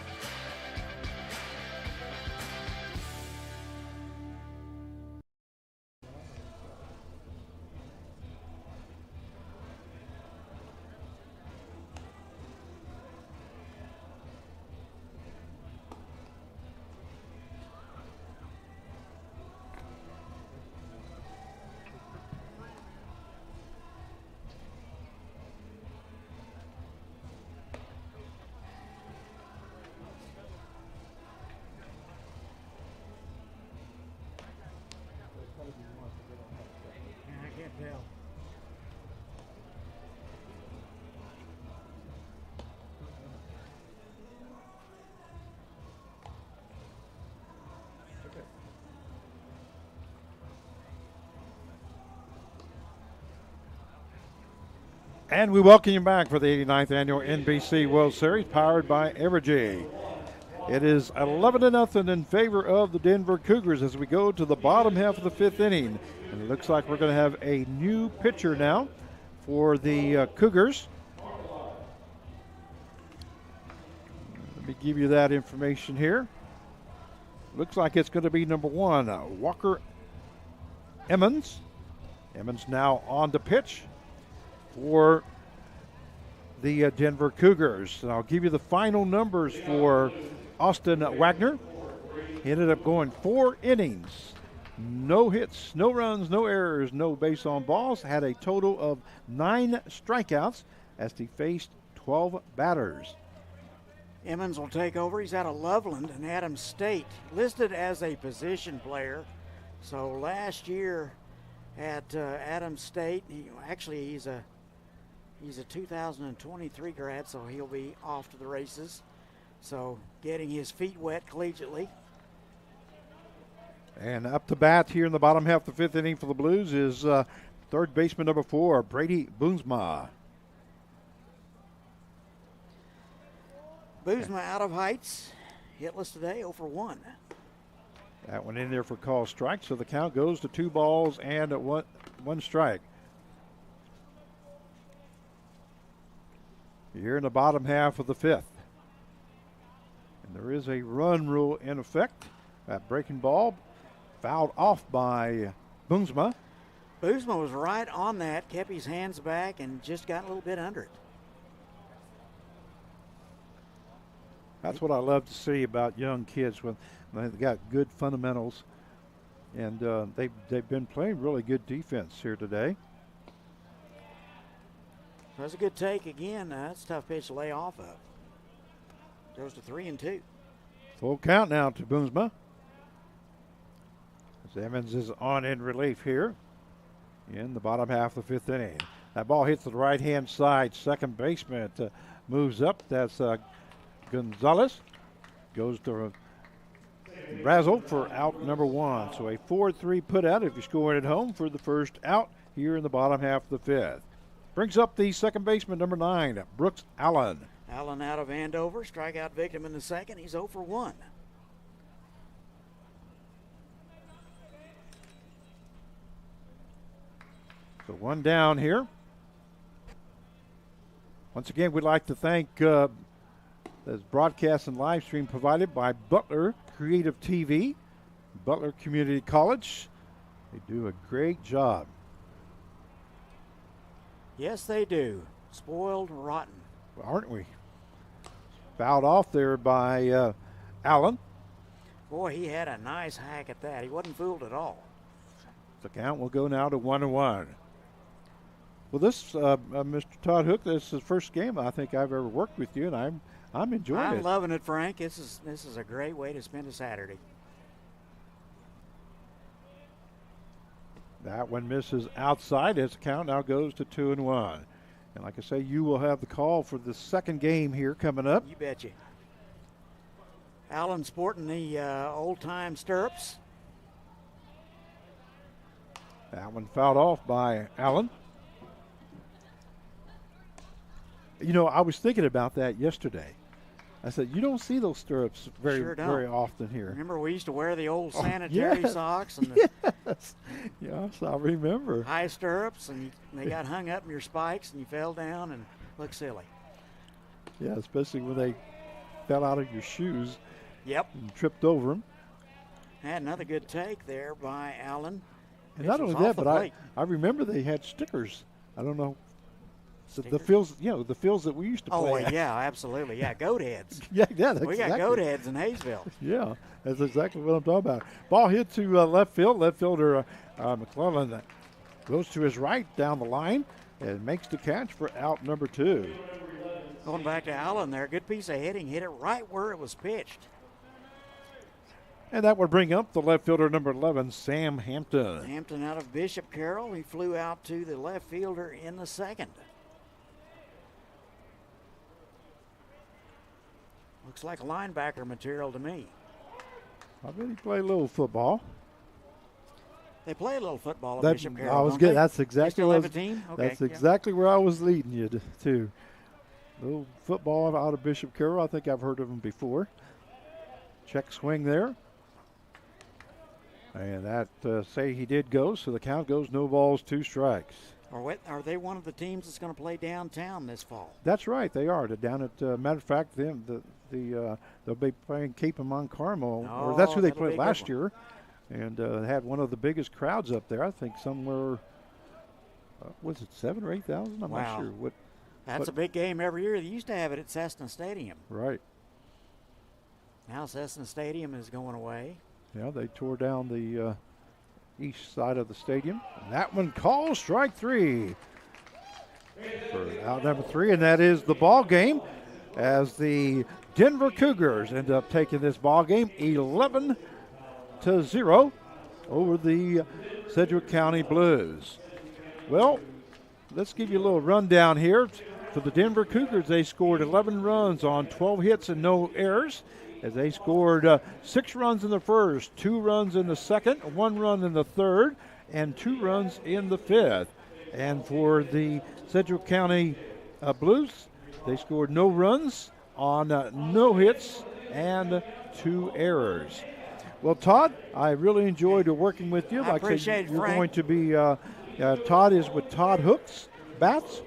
I can't tell. And we welcome you back for the 89th annual NBC World Series, powered by Evergy. It is 11-0 in favor of the Denver Cougars as we go to the bottom half of the fifth inning. And it looks like we're going to have a new pitcher now for the Cougars. Let me give you that information here. Looks like it's going to be number 1, Walker Emmons. Emmons now on the pitch for the Denver Cougars. And I'll give you the final numbers for Austin Wagner. He ended up going 4 innings. No hits, no runs, no errors, no base on balls. Had a total of 9 strikeouts as he faced 12 batters. Emmons will take over. He's out of Loveland and Adams State, listed as a position player. So last year at Adams State, he's a 2023 grad, so he'll be off to the races. So getting his feet wet collegiately. And up to bat here in the bottom half of the fifth inning for the Blues is third baseman number 4, Brady Boomsma. Boomsma out of Heights, hitless today, 0 for 1. That one in there for call strike, so the count goes to 2 balls and 1 strike. Here in the bottom half of the fifth. And there is a run rule in effect. That breaking ball fouled off by Boomsma. Boomsma was right on that, kept his hands back, and just got a little bit under it. That's what I love to see about young kids when they've got good fundamentals. And they've been playing really good defense here today. That's a good take again. That's a tough pitch to lay off of. Goes to 3-2. Full count now to Boomsma. As Emmons is on in relief here in the bottom half of the fifth inning. That ball hits the right-hand side. Second baseman moves up. That's Gonzalez. Goes to Brazel for out number 1. So a 4-3 put out if you're scoring at home for the first out here in the bottom half of the fifth. Brings up the second baseman, number 9, Brooks Allen. Allen out of Andover, strikeout victim in the second. He's 0 for 1. So 1 down here. Once again, we'd like to thank this broadcast and live stream provided by Butler Creative TV, Butler Community College. They do a great job. Yes, they do. Spoiled rotten. Aren't we? Fouled off there by Allen. Boy, he had a nice hack at that. He wasn't fooled at all. The count will go now to 1-1. Well, this, Mr. Todd Hook, this is the first game I think I've ever worked with you, and I'm enjoying it. I'm loving it, Frank. This is a great way to spend a Saturday. That one misses outside as the count now goes to 2-1. And like I say, you will have the call for the second game here coming up. You betcha. Allen sporting the old-time stirrups. That one fouled off by Allen. You know, I was thinking about that yesterday. I said, you don't see those stirrups Sure don't. very often here. Remember, we used to wear the old sanitary yes. socks and the Yes, I remember. high stirrups, and they got hung up in your spikes, and you fell down and looked silly. Yeah, especially when they fell out of your shoes. Yep. And tripped over them. Had another good take there by Allen. And not only that, but I remember they had stickers. I don't know. The fields, the fields that we used to play. Oh, yeah, absolutely. Yeah, goat heads. yeah, we got goat heads in Hayesville. Yeah, that's exactly what I'm talking about. Ball hit to left field. Left fielder McClellan goes to his right down the line and makes the catch for out number 2. Going back to Allen there, good piece of hitting. Hit it right where it was pitched. And that would bring up the left fielder, number 11, Sam Hampton. Hampton out of Bishop Carroll. He flew out to the left fielder in the second. Looks like linebacker material to me. I bet he played a little football. They play a little football at Bishop Carroll. I was getting. That's exactly. That's exactly where I was leading you to. Little football out of Bishop Carroll. I think I've heard of him before. Check swing there. And that say he did go, so the count goes no balls, 2 strikes. Are they one of the teams that's going to play downtown this fall? That's right, they are. They're down at, matter of fact, they'll be playing Cape Amon Carmel. Or that's who they played last year. And had one of the biggest crowds up there. I think somewhere, was it 7,000 or 8,000? I'm not sure. That's a big game every year. They used to have it at Cessna Stadium. Right. Now Cessna Stadium is going away. Yeah, they tore down the east side of the stadium. And that one calls strike 3 for out number 3, and that is the ball game as the Denver Cougars end up taking this ball game 11-0 over the Sedgwick County Blues. Well, let's give you a little rundown here. For the Denver Cougars, they scored 11 runs on 12 hits and no errors, as they scored 6 runs in the first, 2 runs in the second, 1 run in the third, and 2 runs in the fifth. And for the Sedgwick County Blues, they scored no runs on no hits and 2 errors. Well, Todd, I really enjoyed working with you. I appreciate it, you're Frank. going to be, Todd is with Todd Hooks Bats.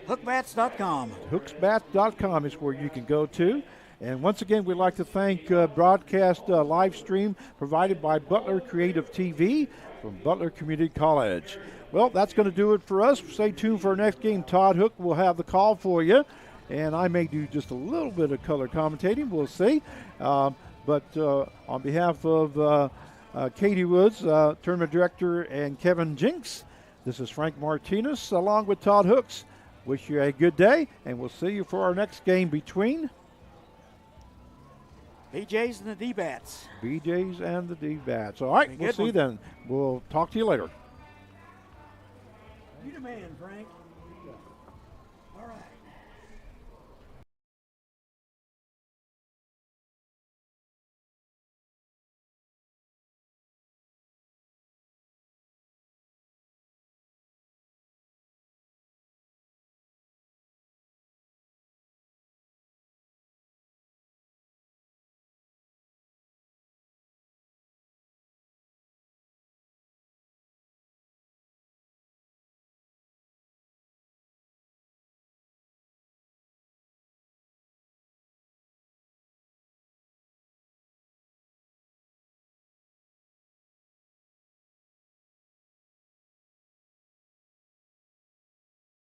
Hookbats.com. Hooksbats.com is where you can go to. And once again, we'd like to thank broadcast live stream provided by Butler Creative TV from Butler Community College. Well, that's going to do it for us. Stay tuned for our next game. Todd Hook will have the call for you. And I may do just a little bit of color commentating. We'll see. But on behalf of Katie Woods, Tournament Director, and Kevin Jinks, this is Frank Martinez along with Todd Hooks. Wish you a good day, and we'll see you for our next game between BJs and the D-Bats. BJs and the D-Bats. All right, we'll see you then. We'll talk to you later. You the man, Frank.